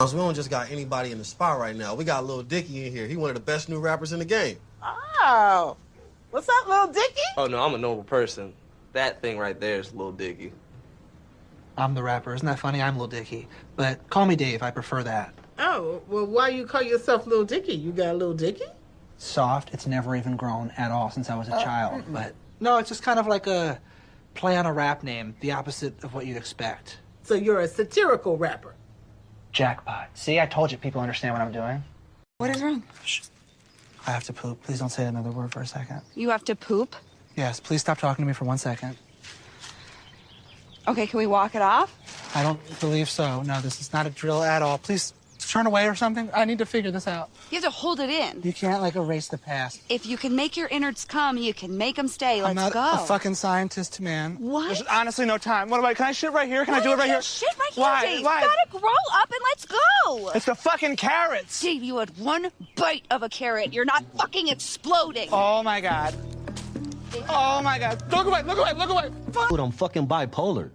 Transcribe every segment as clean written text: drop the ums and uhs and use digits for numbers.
We don't just got anybody in the spot right now. We got Lil Dicky in here. He one of the best new rappers in the game. Oh. What's up, Lil Dicky? Oh, no, I'm a normal person. That thing right there is Lil Dicky. I'm the rapper. Isn't that funny? I'm Lil Dicky. But call me Dave. I prefer that. Oh, well, why you call yourself Lil Dicky? You got Lil Dicky? Soft. It's never even grown at all since I was a child. But no, it's just kind of like a play on a rap name, the opposite of what you'd expect. So you're a satirical rapper. Jackpot. See, I told you people understand what I'm doing. What is wrong? Shh. I have to poop. Please don't say another word for a second. You have to poop? Yes, please stop talking to me for 1 second. Okay, can we walk it off? I don't believe so. No, this is not a drill at all. Please turn away or something. I need to figure this out. You have to hold it in. You can't, like, erase the past. If you can make your innards come, you can make them stay. Let's I'm not go. a fucking scientist, man. What? There's honestly no time. What about, can I shit right here? Can I do it right here? Shit right here, Why? Dave. Why? You gotta grow up and let's go. It's the fucking carrots. Dave, you had one bite of a carrot. You're not fucking exploding. Oh, my God. Oh, my God. Look away, look away, look away. Fuck. Dude, I'm fucking bipolar.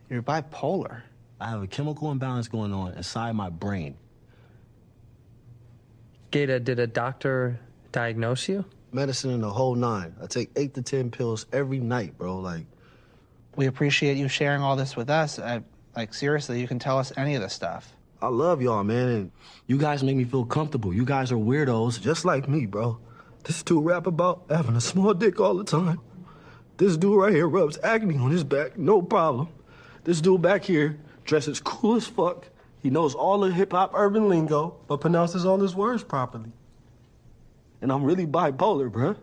You're bipolar. I have a chemical imbalance going on inside my brain. Gata, did a doctor diagnose you? Medicine in the whole nine. I take 8 to 10 pills every night, bro. Like, We appreciate you sharing all this with us. Like, seriously, you can tell us any of this stuff. I love y'all, man, and you guys make me feel comfortable. You guys are weirdos just like me, bro. This dude rap about having a small dick all the time. This dude right here rubs acne on his back, no problem. This dude back here dresses cool as fuck. He knows all the hip-hop urban lingo, but pronounces all his words properly. And I'm really bipolar, bruh.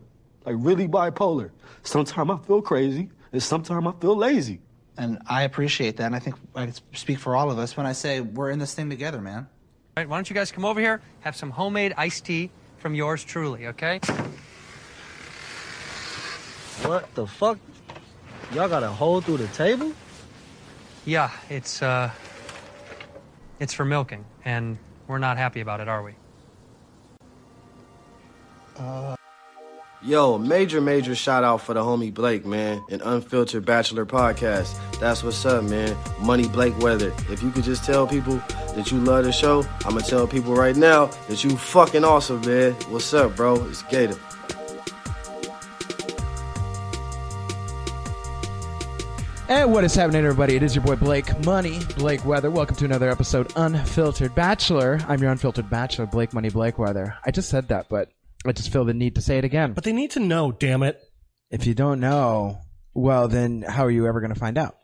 Like, really bipolar. Sometimes I feel crazy, and sometimes I feel lazy. And I appreciate that, and I think I speak for all of us when I say we're in this thing together, man. All right, why don't you guys come over here, have some homemade iced tea from yours truly, okay? What the fuck? Y'all got a hole through the table? Yeah, it's for milking, and we're not happy about it, are we? Yo, major shout out for the homie Blake, man, an Unfiltered Bachelor podcast. That's what's up, man. Money Blake Weather. If you could just tell people that you love the show, I'm gonna tell people right now that you fucking awesome, man. What's up, bro? It's Gator. And what is happening, everybody? It is your boy Blake Money, Blake Weather. Welcome to another episode, Unfiltered Bachelor. I'm your Unfiltered Bachelor, Blake Money, Blake Weather. I just said that, but I just feel the need to say it again. But they need to know, damn it. If you don't know, well, then how are you ever going to find out?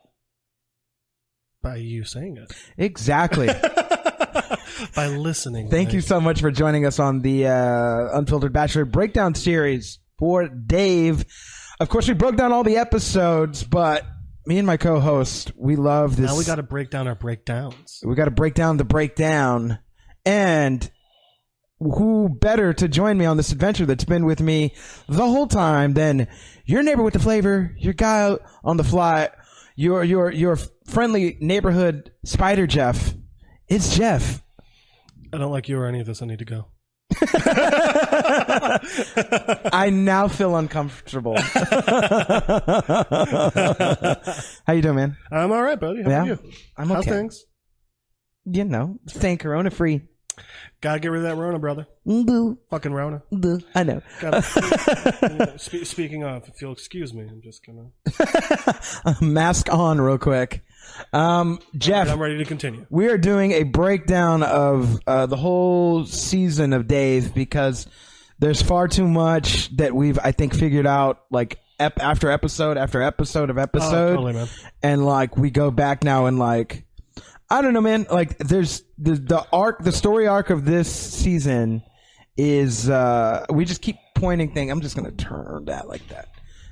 By you saying it. Exactly. By listening. Thank you so much for joining us on the Unfiltered Bachelor Breakdown Series for Dave. Of course, we broke down all the episodes, but me and my co-host, we love this. Now we got to break down our breakdowns. We got to break down the breakdown. And who better to join me on this adventure that's been with me the whole time than your neighbor with the flavor, your guy on the fly, your friendly neighborhood spider Jeff. It's Jeff. I don't like you or any of this. I need to go. I now feel uncomfortable. How you doing, man? I'm all right, buddy. How are you? I'm okay. How's things? You know, staying corona free. Gotta get rid of that Rona, brother. Boo. Fucking Rona. Boo. I know. Speaking of, if you'll excuse me, I'm just gonna mask on real quick. Jeff, I'm ready to continue. We are doing a breakdown of the whole season of Dave because there's far too much that we've, I think, figured out like after episode of episode. Oh, totally, man. And like we go back now and like I don't know, man. Like there's the story arc of this season is we just keep pointing things. I'm just gonna turn that like that,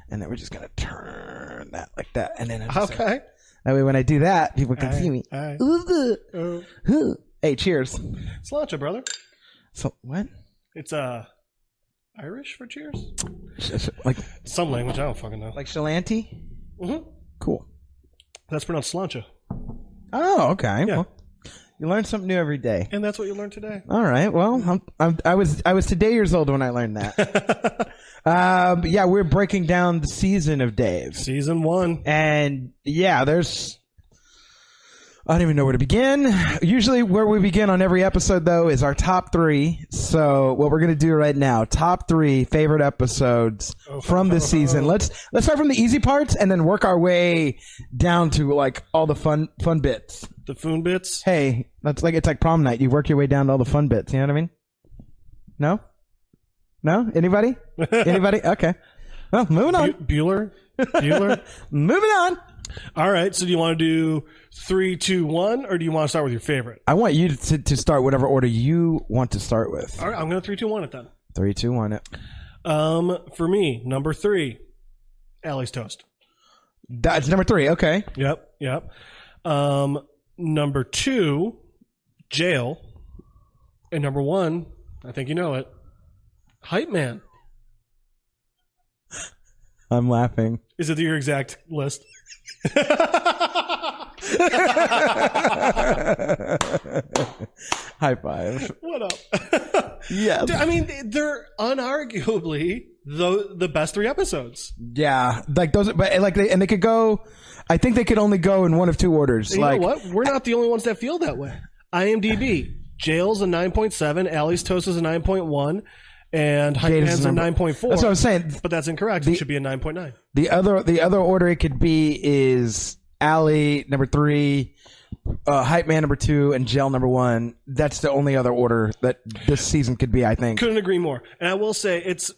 and then we're just gonna turn that like that, and then Okay. That way, when I do that, people can see me. Hey, cheers. Sláinte, brother. So what? It's Irish for cheers. Like some language I don't fucking know. Like Shalanti. Mm-hmm. Cool. That's pronounced sláinte. Oh, okay. Yeah. Well, you learn something new every day. And that's what you learned today. All right. Well, I was today years old when I learned that. Yeah, we're breaking down the season of Dave. Season 1. And yeah, I don't even know where to begin. Usually where we begin on every episode, though, is our top 3. So what we're going to do right now, top 3 favorite episodes from this season. Let's start from the easy parts and then work our way down to like all the fun bits. The fun bits? Hey, it's like prom night. You work your way down to all the fun bits. You know what I mean? No? No? Anybody? Anybody? Okay. Well, moving on. Bueller? Moving on. All right. So do you want to do 3, 2, 1, or do you want to start with your favorite? I want you to start whatever order you want to start with. All right. I'm going to 3, 2, 1 it then. 3, 2, 1 it. For me, number 3, Allie's Toast. That's number 3. Okay. Yep. Number 2, Jail. And number 1, I think you know it, Hype Man. I'm laughing. Is it your exact list? High five. What up? Yeah. I mean, they're unarguably the best 3 episodes. Yeah, like those, but like they could go. I think they could only go in one of 2 orders. And like, you know what? We're not the only ones that feel that way. IMDb, Jail's a 9.7, Allie's Toast is a 9.1, and Hype Man's a 9.4. That's what I'm saying. But that's incorrect. It should be a 9.9. The other order it could be is Allie number 3, Hype Man number 2, and Jail number 1. That's the only other order that this season could be, I think. Couldn't agree more. And I will say it's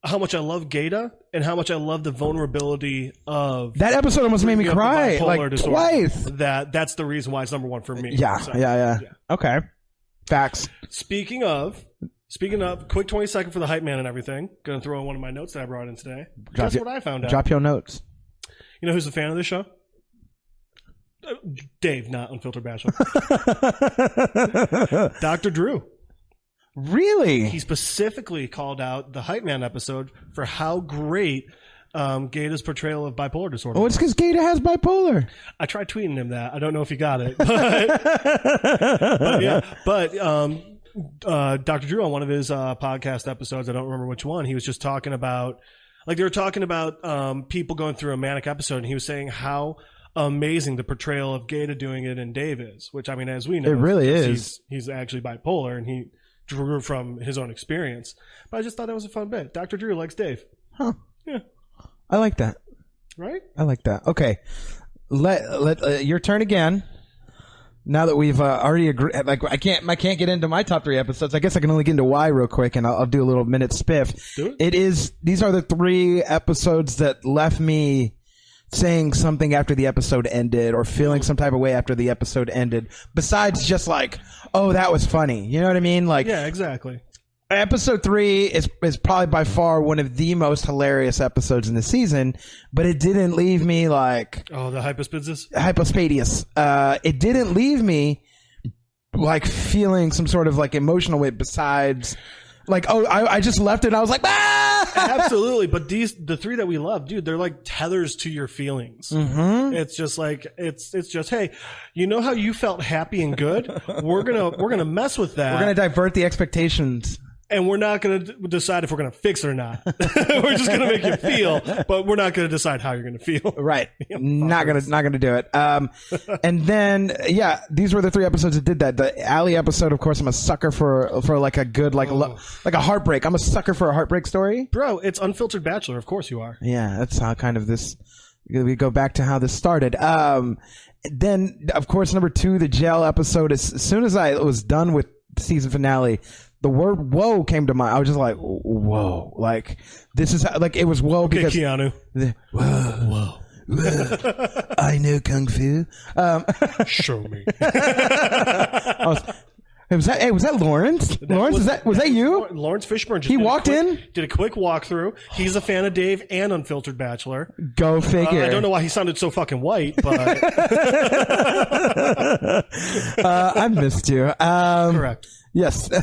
how much I love Gata and how much I love the vulnerability of that episode. Almost made me cry like twice. That's the reason why it's number 1 for me. Yeah, so, yeah. Okay, facts. Speaking of, quick 20-second for the Hype Man and everything. Going to throw in one of my notes that I brought in today. Guess what I found out? Drop your notes. You know who's a fan of this show? Dave, not Unfiltered Bachelor. Dr. Drew. Really? He specifically called out the Hype Man episode for how great Gata's portrayal of bipolar disorder. Oh, it's because Gata has bipolar. I tried tweeting him that. I don't know if he got it. But Dr. Drew on one of his podcast episodes, I don't remember which one, he was just talking about, like they were talking about people going through a manic episode, and he was saying how amazing the portrayal of Gata doing it in Dave is, which, I mean, as we know, it really is. He's actually bipolar, and he drew from his own experience. But I just thought that was a fun bit. Dr. Drew likes Dave. Huh. Yeah. I like that. Right? I like that. Okay. Let your turn again. Now that we've already agreed, like I can't get into my top 3 episodes. I guess I can only get into why real quick, and I'll do a little minute spiff. Do it. These are the 3 episodes that left me saying something after the episode ended or feeling some type of way after the episode ended, besides just like, oh, that was funny. You know what I mean? Like, yeah, exactly. Episode 3 is probably by far one of the most hilarious episodes in the season, but it didn't leave me like... Oh, the hypospadias? Hypospadias. It didn't leave me like feeling some sort of like emotional weight besides... Like, oh, I just left it and I was like, ah! Absolutely. But the 3 that we love, dude, they're like tethers to your feelings. Mm-hmm. It's just like, it's just, hey, you know how you felt happy and good? We're going to mess with that. We're going to divert the expectations. And we're not going to decide if we're going to fix it or not. We're just going to make you feel, but we're not going to decide how you're going to feel. Right. Not going to do it. And then, yeah, these were the 3 episodes that did that. The Allie episode, of course, I'm a sucker for like a good, like a heartbreak. I'm a sucker for a heartbreak story. Bro, it's Unfiltered Bachelor. Of course you are. Yeah. That's how kind of this, we go back to how this started. Then, of course, number 2, the jail episode. As soon as I was done with the season finale, the word "whoa" came to mind. I was just like, "Whoa!" Like this is how, like it was "whoa" Okay, because Keanu. Whoa. I know kung fu. Show me. Was that Lawrence? Lawrence, was that you? Lawrence Fishburne. He walked in, did a quick walkthrough. He's a fan of Dave and Unfiltered Bachelor. Go figure. I don't know why he sounded so fucking white, but I missed you. Correct. Yes. The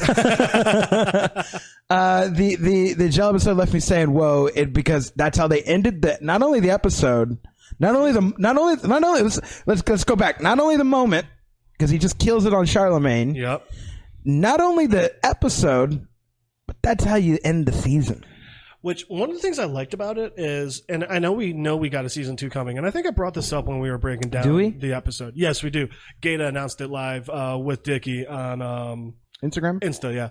jail episode left me saying, "Whoa!" Because that's how they ended not only the episode, let's go back. Not only the moment, because he just kills it on Charlemagne. Yep. Not only the episode, but that's how you end the season. Which one of the things I liked about it is, and I know we got a season 2 coming, and I think I brought this up when we were breaking down the episode. Yes, we do. Gata announced it live with Dicky on Instagram? Insta, yeah.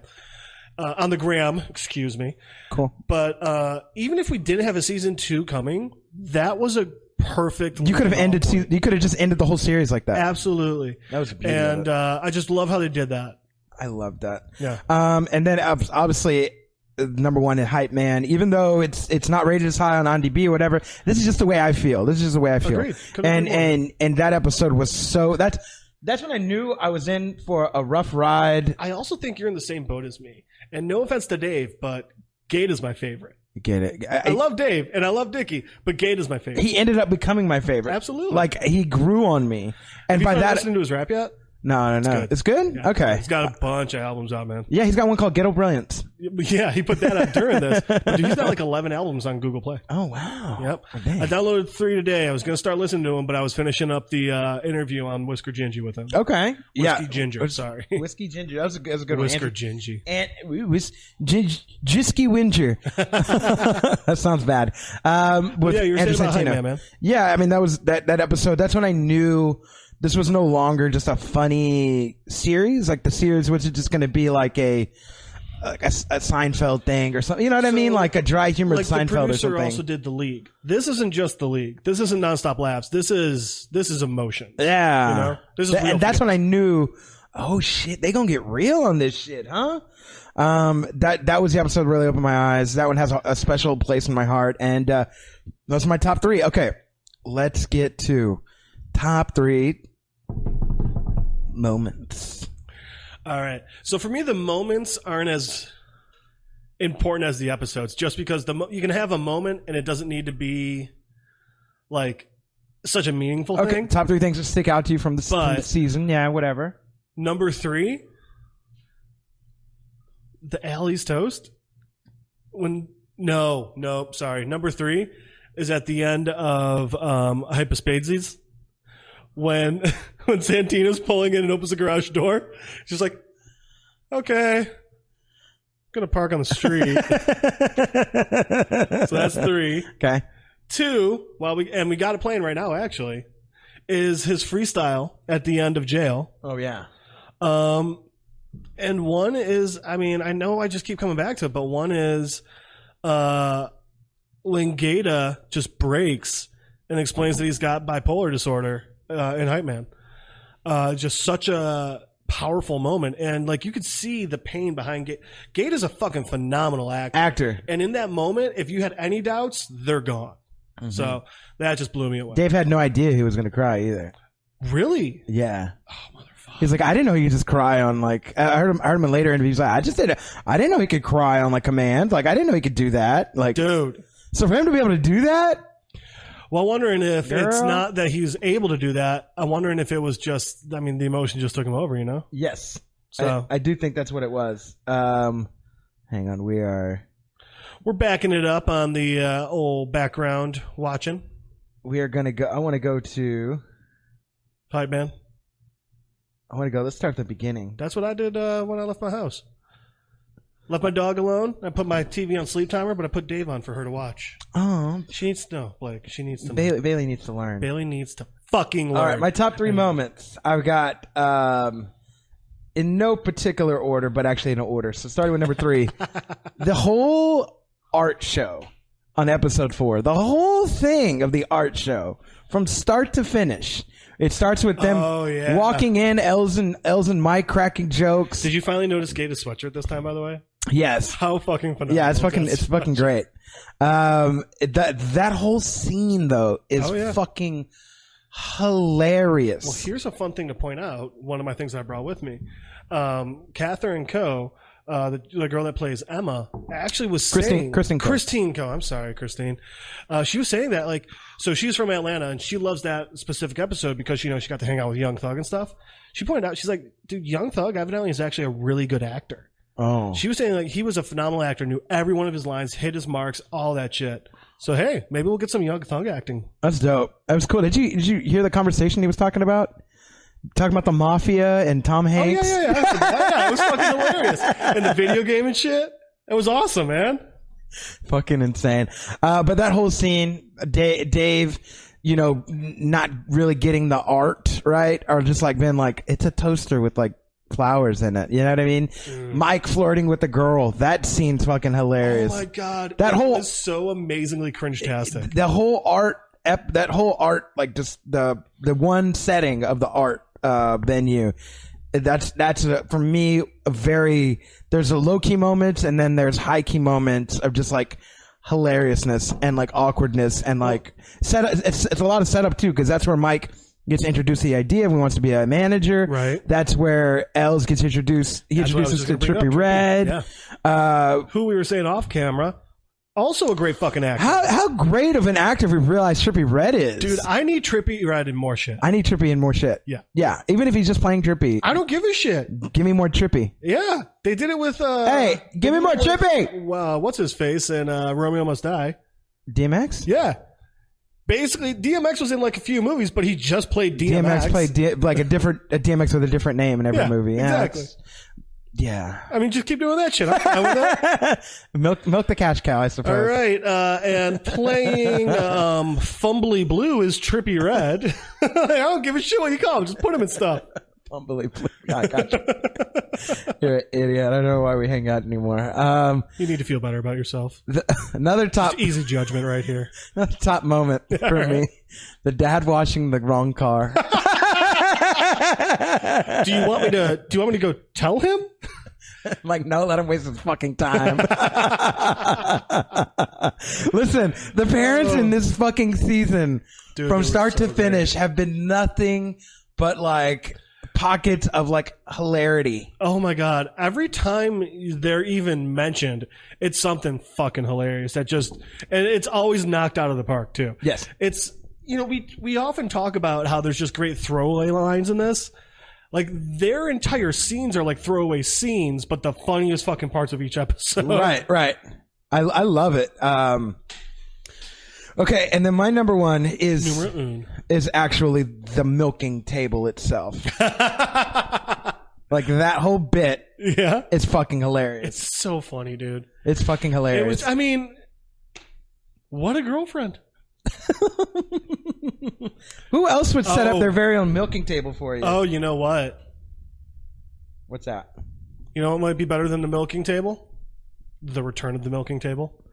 On the gram, excuse me. Cool. But even if we didn't have a season 2 coming, that was a perfect. You could have you could have just ended the whole series like that. Absolutely. That was beautiful. And I just love how they did that. I love that. Yeah. And then obviously number one in Hype Man, even though it's not rated as high on IMDb or whatever, this is just the way I feel. Agreed. And that episode was so that's when I knew I was in for a rough ride. I also think you're in the same boat as me. And no offense to Dave, but Gate is my favorite. You get it. I love Dave and I love Dicky, but Gate is my favorite. He ended up becoming my favorite. Absolutely. Like he grew on me. And Have by you that, listening to his rap yet? No. It's good? Yeah. Okay. He's got a bunch of albums out, man. Yeah, he's got one called Ghetto Brilliance. Yeah, he put that out during this. But dude, he's got like 11 albums on Google Play. Oh, wow. Yep. Oh, dang. I downloaded 3 today. I was going to start listening to him, but I was finishing up the interview on Whisker Gingy with him. Okay. Whiskey Ginger, sorry. Whiskey Ginger. That was a good one. Whisker Gingy. And Jisky Winger. That sounds bad. With Yeah, you were saying Andrew about Hype Santino. Man, man. Yeah, I mean, that was that episode. That's when I knew this was no longer just a funny series. Like the series was just going to be like a Seinfeld thing or something. You know what I mean? Like a dry humored Like Seinfeld the or producer something. also did The League. This isn't just The League. This isn't nonstop laughs. This is emotion. Yeah. You know? This is real and that's feel. when I knew, oh shit, they gonna get real on this shit, huh? That was the episode that really opened my eyes. That one has a special place in my heart. And those are my top 3. Okay. Let's get to top 3 moments. All right. So for me, the moments aren't as important as the episodes, just because you can have a moment and it doesn't need to be like such a meaningful thing. Top 3 things that stick out to you from the season. Yeah, whatever. Number 3, the Allie's toast. Sorry. Number 3 is at the end of Hypospadesies. When Santina's pulling in and opens the garage door, she's like, okay, I'm going to park on the street. So that's 3. Okay. 2, we got it playing right now, actually, is his freestyle at the end of Jail. Oh, yeah. And 1 is, I mean, I know I just keep coming back to it, but 1 is when Gata just breaks and explains that he's got bipolar disorder. In Hype Man. Just such a powerful moment. And like you could see the pain behind Gate. Gate is a fucking phenomenal actor. And in that moment, if you had any doubts, they're gone. Mm-hmm. So that just blew me away. Dave had no idea he was going to cry either. Really? Yeah. Oh, motherfucker. He's like, I didn't know he could just cry on like, I heard him in later interviews. Like, I didn't know he could cry on like command. Like, I didn't know he could do that. Like, dude. So for him to be able to do that, well, I'm wondering if it's not that he was able to do that. I'm wondering if it was just, I mean, the emotion just took him over, you know? Yes. So I do think that's what it was. Hang on. We're backing it up on the old background watching. We are going to go. I want to go to Hype Man. Let's start at the beginning. That's what I did when I left my house. Left my dog alone. I put my TV on sleep timer, but I put Dave on for her to watch. Oh. She needs to know, Blake. She needs to know. Bailey needs to learn. Bailey needs to fucking learn. All right, my top 3 moments. I've got, in no particular order, but actually in an order. So starting with number 3, the whole art show on episode 4. The whole thing of the art show from start to finish. It starts with them walking in, Els and Mike cracking jokes. Did you finally notice Gata's sweatshirt this time, by the way? Yes. How fucking phenomenal. Yeah, it's fucking great. That whole scene though is fucking hilarious. Well, here's a fun thing to point out. One of my things I brought with me. Catherine Coe, the girl that plays Emma, actually was saying Christine Coe. I'm sorry, Christine. She was saying that like, so she's from Atlanta and she loves that specific episode because she got to hang out with Young Thug and stuff. She pointed out, she's like, dude, Young Thug evidently is actually a really good actor. Oh. She was saying like he was a phenomenal actor, knew every one of his lines, hit his marks, all that shit. So hey, maybe we'll get some Young Thug acting. That's dope. That was cool. Did you hear the conversation he was talking about? Talking about the mafia and Tom Hanks? Oh, yeah. It was fucking hilarious. And the video game and shit. It was awesome, man. Fucking insane. But that whole scene, Dave, you know, not really getting the art right, or just like being like, it's a toaster with like flowers in it. You know what I mean? Mike flirting with the girl. That scene's fucking hilarious. Oh my god, that whole is so amazingly cringe-tastic. The whole art, that whole art, like just the one setting of the art venue. That's for me a very. There's a low key moments and then there's high key moments of just like hilariousness and like awkwardness and like it's a lot of setup too, because that's where Mike gets introduced to the idea of he wants to be a manager. Right. That's where Els gets introduced. He introduces to Trippie Redd. Yeah. Who we were saying off camera. Also a great fucking actor. How great of an actor we realize Trippie Redd is. Dude, I need Trippie Redd in more shit. I need Trippie in more shit. Yeah. Yeah. Even if he's just playing Trippie. I don't give a shit. Give me more Trippie. Yeah. They did it with hey, give me more Trippie! What's his face in Romeo Must Die? DMX? Yeah. Basically, DMX was in like a few movies, but he just played DMX. DMX played like a DMX with a different name in every movie. Yeah, exactly. Yeah. I mean, just keep doing that shit. I'm fine with that. milk the cash cow, I suppose. All right. And playing Fumbly Blue is Trippie Redd. I don't give a shit what you call him. Just put him in stuff. Fumbly Blue. I got you. You're an idiot. I don't know why we hang out anymore. You need to feel better about yourself. Another top... Just easy judgment right here. Another top moment for me. The dad washing the wrong car. Do you want me to go tell him? I'm like, no, let him waste his fucking time. Listen, the parents in this fucking season, dude, from start to finish, have been nothing but like pockets of like hilarity. Oh my god! Every time they're even mentioned, it's something fucking hilarious and it's always knocked out of the park too. Yes, it's, you know, we often talk about how there's just great throwaway lines in this. Like, their entire scenes are like throwaway scenes, but the funniest fucking parts of each episode. Right. I love it. Okay, and then my number one is actually the milking table itself. Like, that whole bit is fucking hilarious. It's so funny, dude. It's fucking hilarious. I mean, what a girlfriend. Who else would set up their very own milking table for you? Oh, you know what? What's that? You know what might be better than the milking table? The return of the milking table.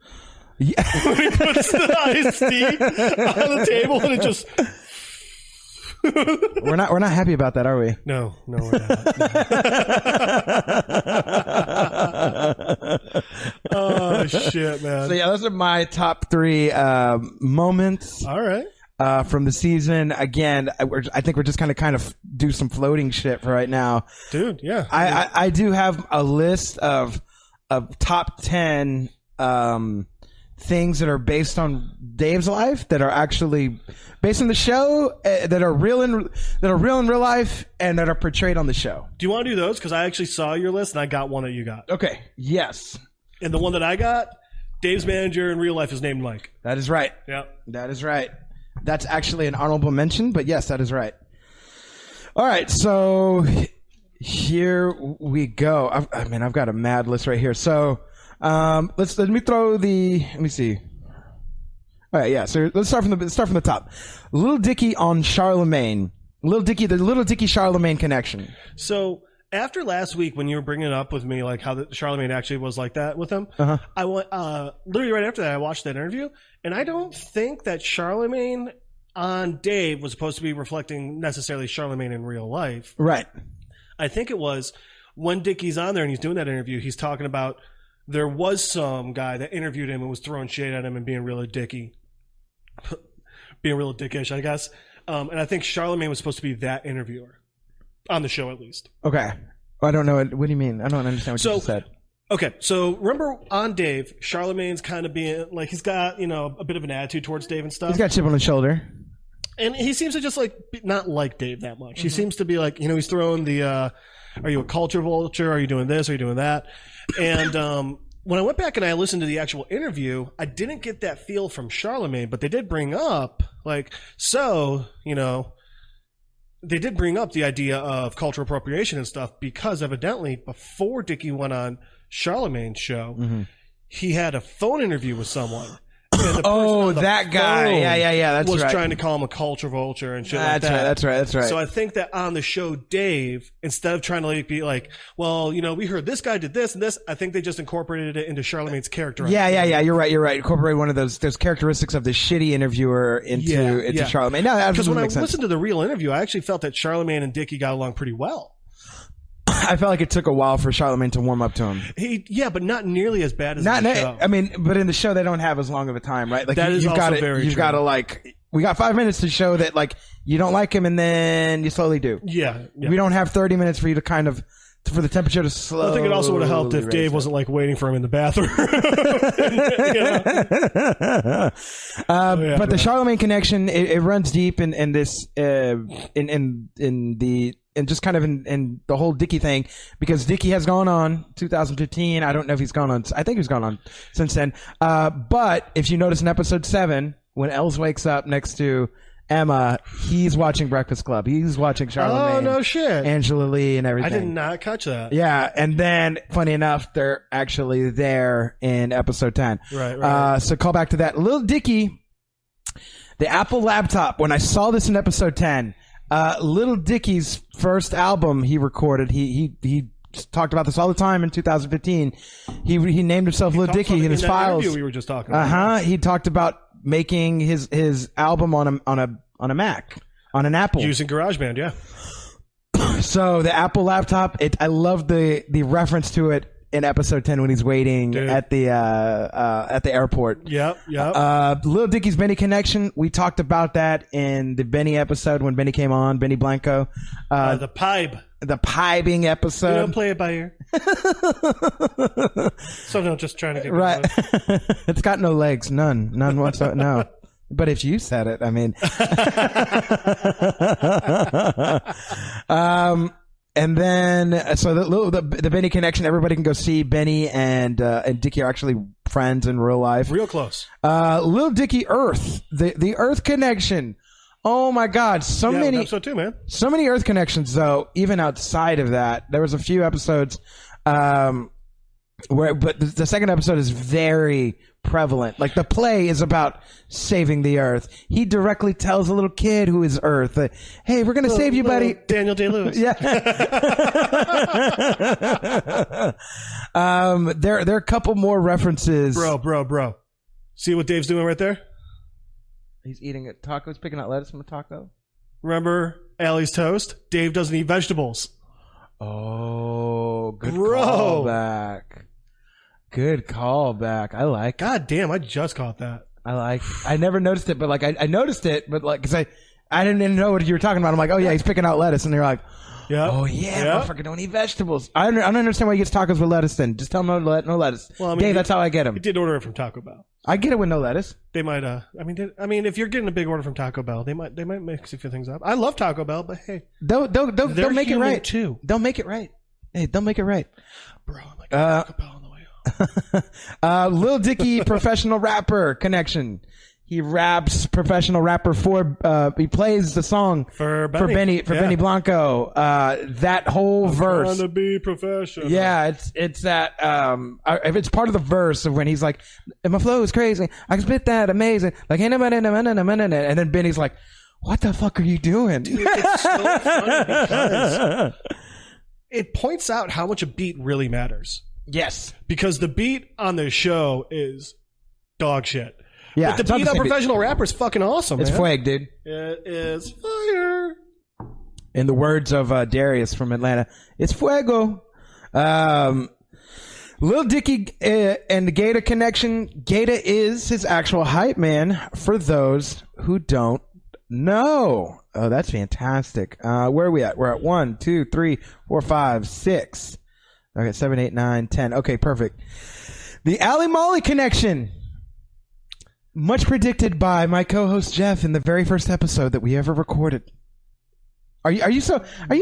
Yeah. When he puts the iced tea on the table and it just... We're not happy about that, are we? No, we're not. Oh shit, man. So yeah, those are my top 3 moments. All right. From the season. Again, I think we're just kind of do some floating shit for right now, dude. Yeah. I do have a list of top 10 things that are based on Dave's life, that are actually based on the show, that are real in real life, and that are portrayed on the show. Do you want to do those? Because I actually saw your list and I got one that you got. Okay. Yes. And the one that I got, Dave's manager in real life is named Mike. That is right. Yeah. That is right. That's actually an honorable mention, but yes, that is right. All right, so here we go. I've got a mad list right here. So let me see. All right, yeah. So let's start from the top. Lil Dicky on Charlemagne. Lil Dicky, the Lil Dicky Charlemagne connection. So after last week, when you were bringing it up with me, like how the Charlemagne actually was like that with him, I went literally right after that. I watched that interview, and I don't think that Charlemagne on Dave was supposed to be reflecting necessarily Charlemagne in real life. Right. I think it was when Dicky's on there and he's doing that interview, he's talking about there was some guy that interviewed him and was throwing shade at him and being really dicky, being real dickish, I guess. And I think Charlemagne was supposed to be that interviewer on the show, at least. Okay. I don't know. What do you mean? I don't understand what you just said. Okay, so remember on Dave, Charlemagne's kind of being like, he's got, you know, a bit of an attitude towards Dave and stuff. He's got a chip on his shoulder. And he seems to just like not like Dave that much. He seems to be like, you know, he's throwing the, are you a culture vulture? Are you doing this? Are you doing that? And when I went back and I listened to the actual interview, I didn't get that feel from Charlemagne, but they did bring up, like, so, you know, they did bring up the idea of cultural appropriation and stuff because evidently before Dicky went on Charlemagne's show, he had a phone interview with someone. And the person Oh, on the that guy. phone Yeah, that's was right. trying to call him a culture vulture and shit like That's that. right. So I think that on the show, Dave, instead of trying to like be like, well, you know, we heard this guy did this and this, I think they just incorporated it into Charlamagne's character. Yeah. You're right. Incorporate one of those characteristics of the shitty interviewer into Charlamagne. No, Because when I makes sense. listened to the real interview, I actually felt that Charlamagne and Dicky got along pretty well. I felt like it took a while for Charlamagne to warm up to him. But not nearly as bad as Not, the show. I mean, but in the show they don't have as long of a time, right? Like That is you've also got to, very you've true. got to like, we got 5 minutes to show that like you don't like him, and then you slowly do. Yeah. We don't have 30 minutes for you to kind of for the temperature to slow. I think it also would have helped if Dave wasn't like waiting for him in the bathroom. But the Charlamagne connection, it runs deep in this and just kind of in the whole Dicky thing, because Dicky has gone on 2015. I don't know if he's gone on. I think he's gone on since then. But if you notice in episode 7, when Els wakes up next to Emma, he's watching Breakfast Club. He's watching Charlamagne. Oh, no shit. Angela Lee and everything. I did not catch that. Yeah, and then, funny enough, they're actually there in episode 10. Right. So call back to that. Lil Dicky, the Apple laptop, when I saw this in episode 10, Lil Dicky's first album he recorded, he talked about this all the time in 2015. He named himself Lil Dicky in his files. We were just talking about. He talked about making his album on a Mac, on an Apple, using GarageBand. Yeah. So the Apple laptop, I love the reference to it in episode 10 when he's waiting at the airport. Yep. Lil Dicky's Benny connection. We talked about that in the Benny episode when Benny came on, Benny Blanco. The pipe. The piping episode. We don't play it by ear. So no, just trying to get right. It's got no legs, none whatsoever. No. But if you said it, I mean. And then, so the Benny connection, everybody can go see Benny and Dicky are actually friends in real life. Real close. Lil Dicky Earth, the Earth connection. Oh my God, so many. Episode 2, man. So many Earth connections, though. Even outside of that, there was a few episodes, but the second episode is very prevalent. Like the play is about saving the Earth. He directly tells a little kid who is Earth, "Hey, we're gonna save you, buddy." Daniel Day-Lewis. Yeah. There are a couple more references. Bro. See what Dave's doing right there? He's eating a taco. He's picking out lettuce from a taco. Remember Allie's toast? Dave doesn't eat vegetables. Oh, good Bro. callback. Good callback. I like. God damn, I just caught that. I never noticed it, but like I noticed it, but like because I didn't even know what you were talking about. I'm like, oh yeah, he's picking out lettuce, and you're like, oh yeah, motherfucker, don't eat vegetables. I don't understand why he gets tacos with lettuce. Then just tell him no lettuce. Well, I mean, Dave, that's how I get him. He did order it from Taco Bell. I get it with no lettuce. They might. I mean, if you're getting a big order from Taco Bell, they might mix a few things up. I love Taco Bell, but hey, they'll make it right too. They'll make it right. Hey, they'll make it right, bro. I'm like Taco Bell on the way home. Lil Dicky, professional rapper connection. He raps professional rapper for. He plays the song for Benny Blanco. That whole verse. Trying to be professional. Yeah, it's that. If it's part of the verse of when he's like, "My flow is crazy. I can spit that amazing." Like, and then Benny's like, "What the fuck are you doing?" Dude, it's so funny because it points out how much a beat really matters. Yes, because the beat on the show is dog shit. Yeah, but the beat on professional rapper is fucking awesome. It's man. fueg, dude. It is fire. In the words of Darius from Atlanta, it's fuego. Lil Dicky and the Gator connection. Gator is his actual hype man. For those who don't know, oh, that's fantastic. Where are we at? We're at 1, 2, 3, 4, 5, 6. Okay, 7, 8, 9, 10. Okay, perfect. The Ali Molly connection. Much predicted by my co-host Jeff in the very first episode that we ever recorded. Are you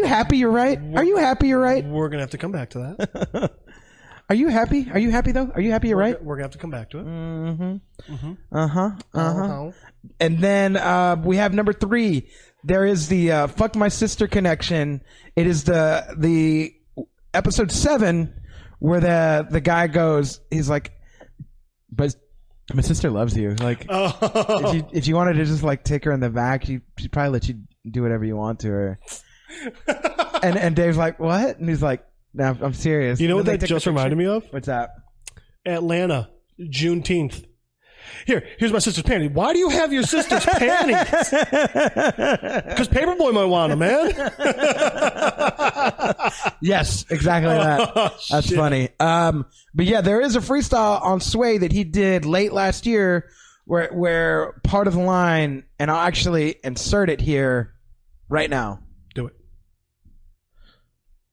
happy you're right? Are you happy you're right? We're gonna have to come back to that. Are you happy? Are you happy though? Are you happy you're right? We're gonna have to come back to it. And then we have number 3. There is the fuck my sister connection. It is the episode 7 where the guy goes, he's like, But my sister loves you. Like, if you wanted to just like take her in the back, she'd probably let you do whatever you want to her. and Dave's like, what? And he's like, no, I'm serious. You know what that just reminded me of? What's that? Atlanta, Juneteenth. Here's my sister's panties. Why do you have your sister's panties? Because Paperboy might want them, man. Yes, exactly that. That's funny. But yeah, there is a freestyle on Sway that he did late last year where part of the line, and I'll actually insert it here right now. Do it.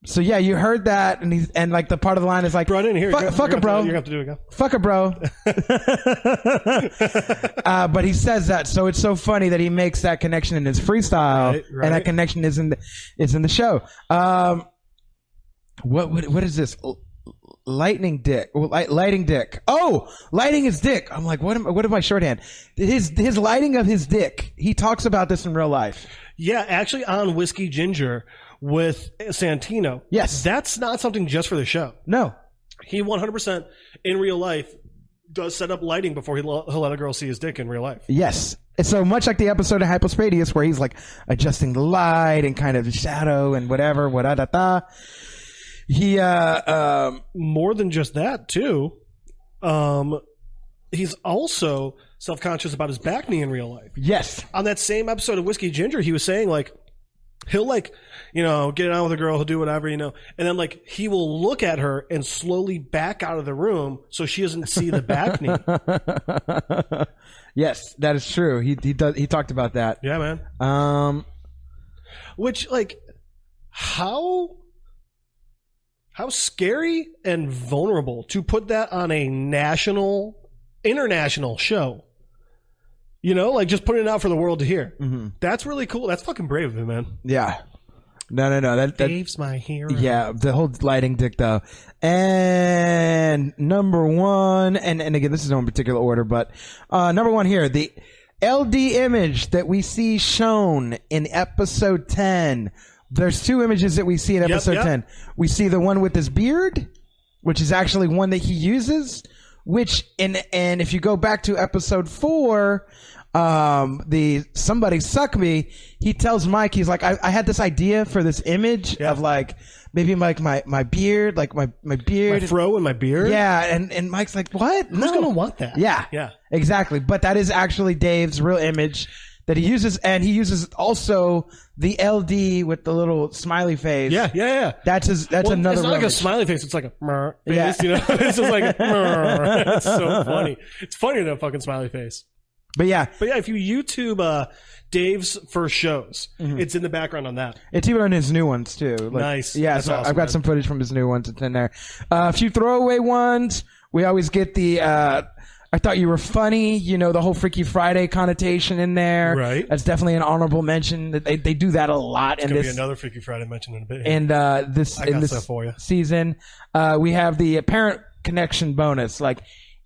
So yeah, you heard that, and like the part of the line is like, bro, I didn't hear it. Fuck it, bro. You're gonna have to do it again. Fuck it, bro. But he says that, so it's so funny that he makes that connection in his freestyle, right. and that connection is in the show. What is this? Lightning dick. Lighting dick. Oh, lighting his dick. I'm like, what am I shorthand? His lighting of his dick. He talks about this in real life. Yeah, actually on Whiskey Ginger with Santino. Yes. That's not something just for the show. No. He 100% in real life does set up lighting before he'll let a girl see his dick in real life. Yes. It's so much like the episode of Hypospadias where he's like adjusting the light and kind of shadow and whatever. He more than just that too. He's also self-conscious about his back knee in real life. Yes. On that same episode of Whiskey Ginger, he was saying like he'll like, get it on with a girl, he'll do whatever, and then like he will look at her and slowly back out of the room so she doesn't see the back knee. Yes, that is true. He talked about that. Yeah, man. Which like how scary and vulnerable to put that on a international show. Like just putting it out for the world to hear. Mm-hmm. That's really cool. That's fucking brave of him, man. Yeah. No. Dave's my hero. Yeah, the whole lighting dick though. And number one, and again, this is no particular order, but number one here, the LD image that we see shown in episode 10. There's two images that we see in episode 10. We see the one with his beard, which is actually one that he uses, and if you go back to episode 4, the Somebody Suck Me, he tells Mike, he's like, I had this idea for this image of like, maybe like my beard, like my beard. My fro and my beard? Yeah, and Mike's like, what? Who's going to want that? Yeah, exactly. But that is actually Dave's real image that he uses, and he uses also the LD with the little smiley face. Yeah. That's another. It's not like image. a smiley face. It's like a face. Yeah. It's just like a It's so funny. It's funny than a fucking smiley face. But yeah, if you YouTube Dave's first shows, it's in the background on that. it's even on his new ones too. Like, Nice. Yeah, That's so awesome, I've got man. some footage from his new ones. It's in there. A few throwaway ones. We always get the. I thought you were funny. The whole Freaky Friday connotation in there. Right. That's definitely an honorable mention. They do that a lot in It's going to this. be another Freaky Friday mention in a bit. And this I in got this stuff for you. season, we have the parent connection bonus. Like,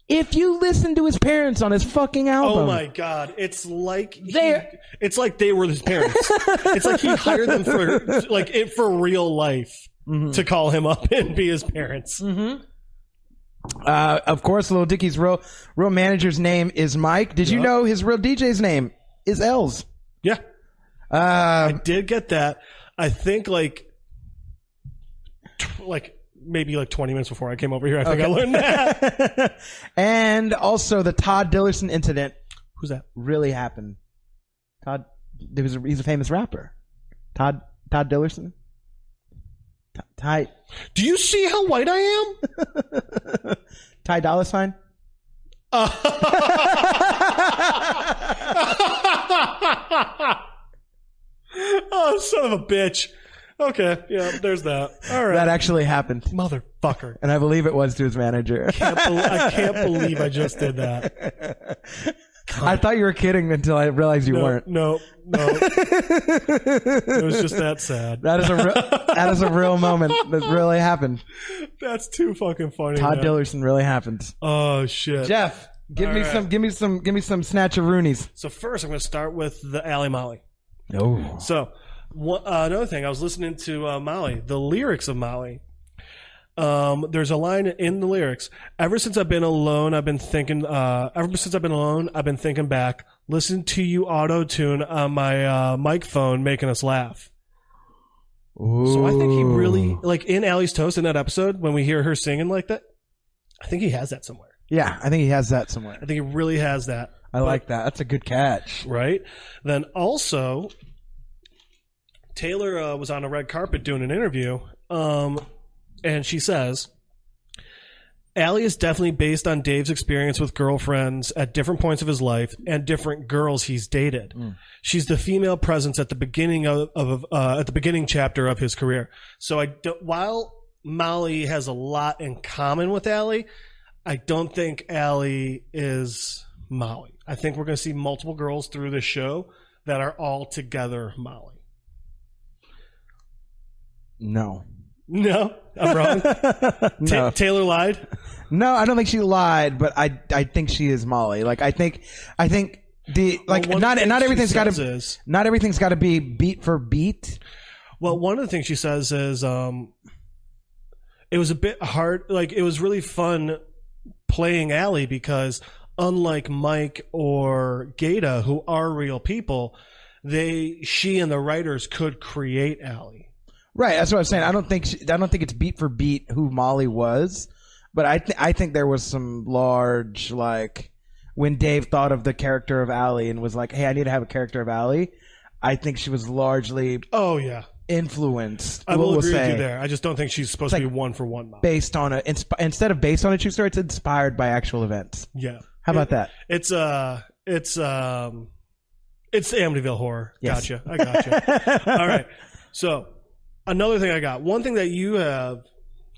if you listen to his parents on his fucking album, Oh my god! It's like they were his parents. It's like he hired them for real life to call him up and be his parents. Mm-hmm. Of course, Lil Dicky's real manager's name is Mike. Did you know his real DJ's name is Els? Yeah, I did get that. I think maybe 20 minutes before I came over here. I think I learned that. And also the Todd Dillerson incident. Who's that? Really happened. He's a famous rapper. Todd Dillerson. Ty. Do you see how white I am? Ty Dolla $ign. Oh, son of a bitch. Okay, yeah, there's that. All right. That actually happened. Motherfucker. And I believe it was to his manager. I can't believe I just did that. I thought you were kidding until I realized you weren't. No. It was just that sad. That is a real moment that really happened. That's too fucking funny. Todd man. Dillerson really happened. Oh shit. Jeff, give me some snatch of Roonies. So first, I'm going to start with the Alley Molly. Oh. So another thing, I was listening to Molly, the lyrics of Molly. There's a line in the lyrics. Ever since I've been alone, I've been thinking back. Listen to you auto-tune on my mic phone making us laugh. Ooh. So I think he really, like in Allie's Toast in that episode, when we hear her singing like that, I think he has that somewhere. Yeah, I think he has that somewhere. I think he really has that. I like that. That's a good catch. Right? Then also, Taylor was on a red carpet doing an interview, and she says, Allie is definitely based on Dave's experience with girlfriends at different points of his life and different girls he's dated. She's the female presence at the beginning at the beginning chapter of his career. So while Molly has a lot in common with Allie, I don't think Allie is Molly. I think we're going to see multiple girls through this show that are all together Molly. No. No, I'm wrong. No. Taylor lied. No, I don't think she lied, but I think she is Molly. Like I think the like not everything's got to not everything's got to be beat for beat. Well, one of the things she says is it was a bit hard. Like it was really fun playing Allie because unlike Mike or Gata, who are real people, she and the writers could create Allie. Right, that's what I'm saying. I don't think it's beat for beat who Molly was, but I think there was some large, like when Dave thought of the character of Allie and was like, "Hey, I need to have a character of Allie." I think she was largely influenced. I will agree with you there. I just don't think she's supposed to be one for one Molly. Based on instead of based on a true story, it's inspired by actual events. Yeah, how about that? It's Amityville Horror. Yes. Gotcha. I gotcha. All right, so. Another thing I got. One thing that you have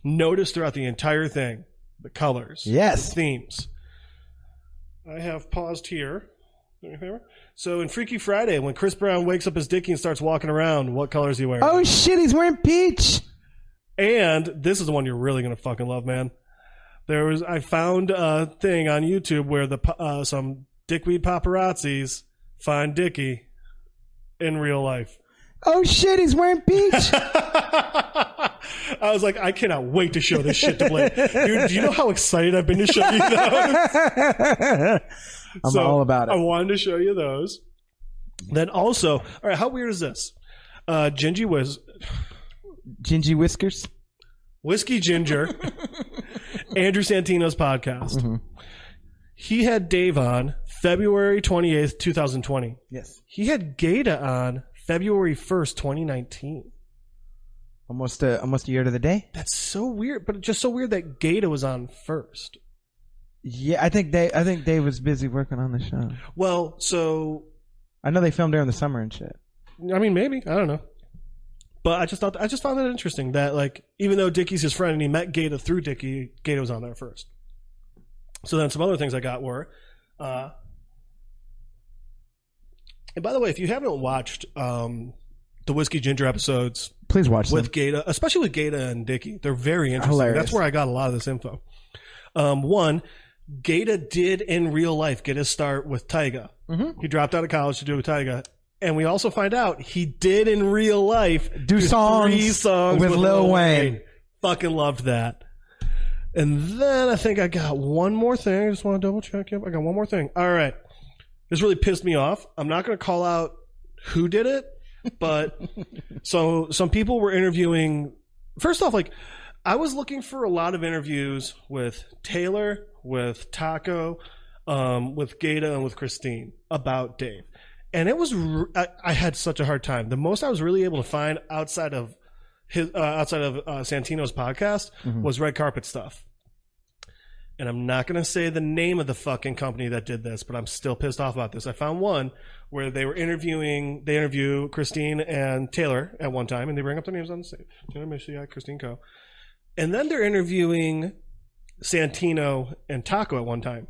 noticed throughout the entire thing, the colors. Yes. The themes. I have paused here. So in Freaky Friday, when Chris Brown wakes up as Dicky and starts walking around, what color is he wearing? Oh, shit, he's wearing peach. And this is the one you're really going to fucking love, man. I found a thing on YouTube where some dickweed paparazzis find Dicky in real life. Oh shit, he's wearing peach. I was like, I cannot wait to show this shit to Blake. Dude, do you know how excited I've been to show you those? I'm all about it. I wanted to show you those. Then also, all right, how weird is this? Gingy Whiskers? Whiskey Ginger, Andrew Santino's podcast. Mm-hmm. He had Dave on February 28th, 2020. Yes. He had Gata on February 1st, 2019. Almost a year to the day. That's so weird, but it's just so weird that Gata was on first. Yeah, I think Dave was busy working on the show. Well, so I know they filmed during the summer and shit. I mean, maybe, I don't know. But I just found it interesting that like even though Dicky's his friend and he met Gata through Dicky, Gata was on there first. So then some other things I got were and by the way, if you haven't watched the Whiskey Ginger episodes, please watch with them. Gata, especially with Gata and Dicky. They're very interesting. Hilarious. That's where I got a lot of this info. One, Gata did in real life get his start with Tyga. Mm-hmm. He dropped out of college to do with Tyga. And we also find out he did in real life do 3 songs with Lil Wayne. Fucking loved that. And then I think I got one more thing. I just want to double check. Yep, I got one more thing. All right. This really pissed me off. I'm not going to call out who did it, but so some people were interviewing. First off, like I was looking for a lot of interviews with Taylor, with Taco, with Gata, and with Christine about Dave. And it was I had such a hard time. The most I was really able to find outside of Santino's podcast was red carpet stuff. And I'm not going to say the name of the fucking company that did this, but I'm still pissed off about this. I found one where they interview Christine and Taylor at one time, and they bring up their names on the stage. Taylor Mishiak, Christine Co. And then they're interviewing Santino and Taco at one time.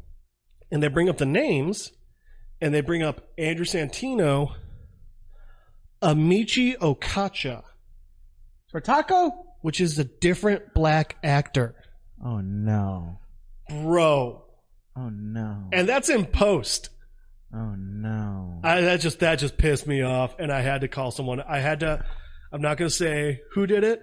And they bring up the names, and they bring up Andrew Santino, Amici Okacha. For Taco? Which is a different black actor. Oh, no. Bro. Oh, no. And that's in post. Oh, no. That just pissed me off, and I had to call someone. I I'm not going to say who did it.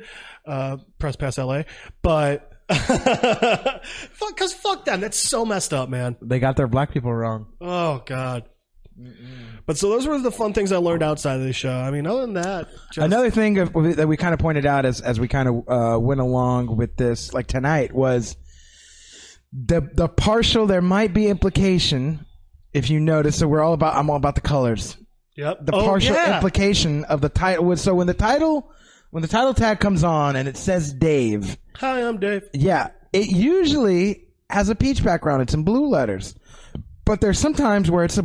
Press pass LA. But fuck them. That's so messed up, man. They got their black people wrong. Oh, God. But so those were the fun things I learned outside of the show. I mean, other than that, another thing that we kind of pointed out as we kind of went along with this, like tonight, was the partial. There might be implication if you notice. So I'm all about the colors. Yep. The partial implication of the title was so when the title tag comes on and it says Dave. Hi, I'm Dave. Yeah, it usually has a peach background. It's in blue letters, but there's sometimes where it's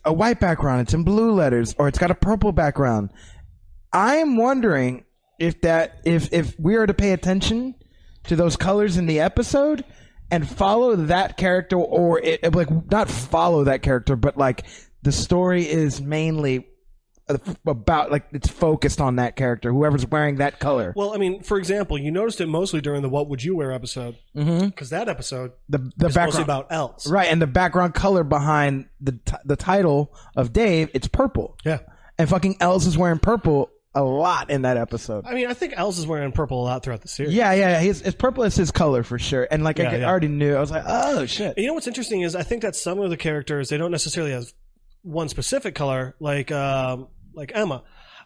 a white background, it's in blue letters, or it's got a purple background. I am wondering if we are to pay attention to those colors in the episode and follow that character, or not follow that character, but like the story is mainly about, like, it's focused on that character, whoever's wearing that color. Well, I mean, for example, you noticed it mostly during the What Would You Wear episode. Because that episode is mostly about elves. Right, and the background color behind the title of Dave, it's purple. Yeah. And fucking Els is wearing purple a lot in that episode. I mean, I think Els is wearing purple a lot throughout the series. Yeah. His purple is his color for sure. And like I already knew. I was like, oh, shit. You know what's interesting is I think that some of the characters, they don't necessarily have one specific color, like Emma.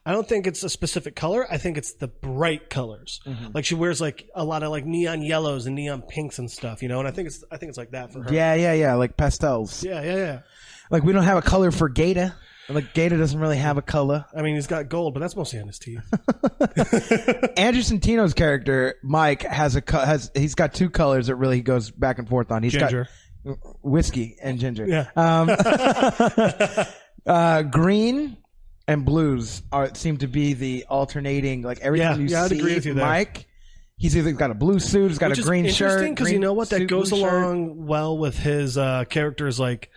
I don't think it's a specific color. I think it's the bright colors. Like she wears like a lot of like neon yellows and neon pinks and stuff, you know. And I think it's like that for her. Yeah. Like pastels. Yeah. Like we don't have a color for Gata. Like Gata doesn't really have a color. I mean, he's got gold, but that's mostly on his teeth. Andrew Santino's character Mike he's got two colors that really he goes back and forth on. He's ginger. Got whiskey and ginger. Yeah. Green and blues seem to be the alternating. Like every time you I'd agree with see you there. Mike, he's either got a blue suit, he's got a green shirt. Interesting because you know what, that goes along well with his characters like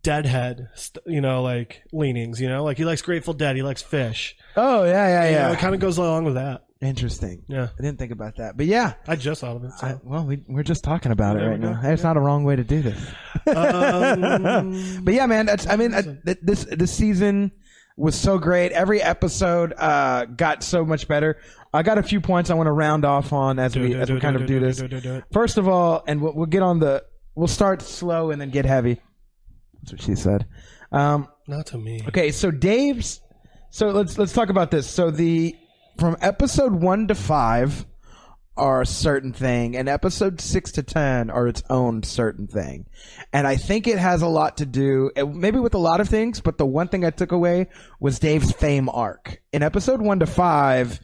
Deadhead, you know, like leanings. You know, like he likes Grateful Dead, he likes Fish. Oh yeah. You know, it kind of goes along with that. Interesting. Yeah, I didn't think about that, but yeah, I just thought of it. So. We're just talking about it right now. There's not a wrong way to do this. But yeah, man, this season was so great. Every episode got so much better. I got a few points I want to round off on as we kind of do this. First of all, and we'll get on we'll start slow and then get heavy. That's what she said. Not to me. Okay, so Dave's. So let's talk about this. So from episode 1 to 5 are a certain thing, and episode 6 to 10 are its own certain thing. And I think it has a lot to do, maybe with a lot of things, but the one thing I took away was Dave's fame arc. In episode 1 to 5,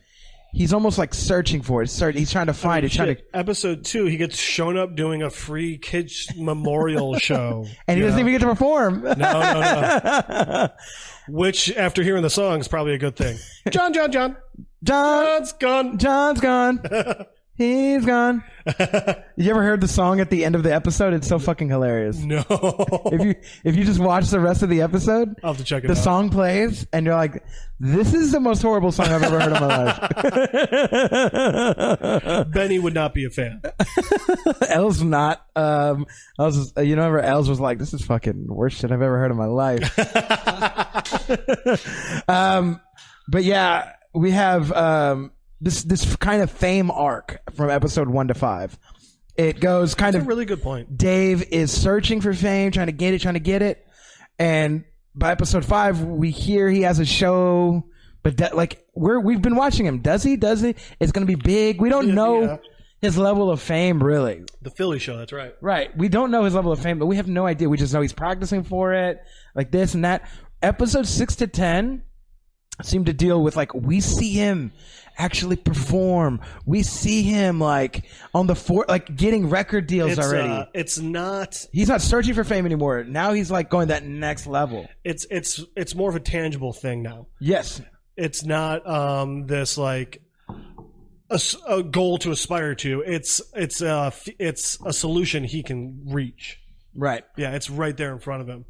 he's almost like searching for it. He's trying to find it. Episode 2, he gets shown up doing a free kids memorial show. And he doesn't even get to perform. No. Which, after hearing the song, is probably a good thing. John's gone. John's gone. He's gone. You ever heard the song at the end of the episode? It's so fucking hilarious. No. If you just watch the rest of the episode, I'll have to check it out. The song plays, and you're like, "This is the most horrible song I've ever heard in my life." Benny would not be a fan. Els not. Els was like, "This is fucking worst shit I've ever heard in my life." But yeah, we have this kind of fame arc from episode 1 to 5. It goes kind That's of a really good point. Dave is searching for fame, trying to get it, and by episode 5, we hear he has a show, but we've been watching him. Does he? It's going to be big. We don't know his level of fame, really. The Philly show, that's right. Right. We don't know his level of fame, but we have no idea. We just know he's practicing for it, like this and that. Episode 6 to 10 seem to deal with, like, we see him actually perform. We see him like on the like getting record deals already. He's not searching for fame anymore. Now he's like going that next level. It's more of a tangible thing now. Yes. It's not this like a goal to aspire to. It's a solution he can reach. Right. Yeah, it's right there in front of him.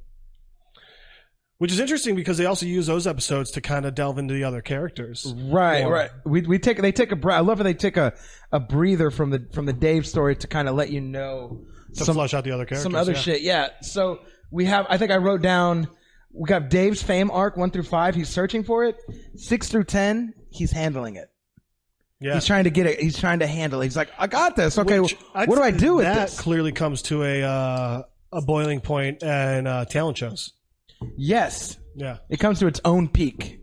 Which is interesting because they also use those episodes to kind of delve into the other characters. Right, right. They take a breath. I love how they take a breather from the Dave story to kind of let you know to flush out the other characters. Some other shit. Yeah. So we have. I think I wrote down. We got Dave's fame arc 1 through 5. He's searching for it. 6 through 10. he's handling it. Yeah. He's trying to get it. He's trying to handle it. He's like, I got this. Okay, Which what do I do with that this? clearly comes to a boiling point in talent shows. Yes. Yeah. It comes to its own peak.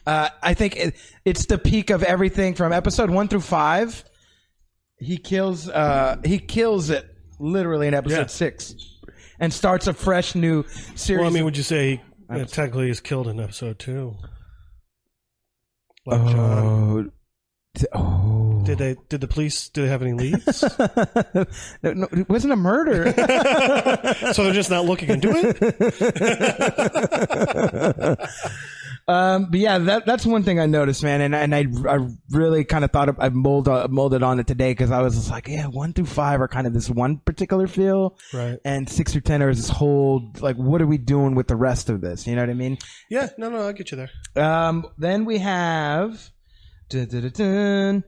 I think it's the peak of everything from episode 1 through 5. He kills it literally in episode 6 and starts a fresh new series. Well, I mean, would you say he technically is killed in episode 2? Like John. Did the police have any leads? No, it wasn't a murder. So they're just not looking into it? But yeah, that's one thing I noticed, man, and I really kind of thought I molded on it today because I was just like, yeah, 1 through 5 are kind of this one particular feel, right? And 6 through 10 are this whole like, what are we doing with the rest of this? You know what I mean? Yeah, no, I'll get you there. Then we have Dave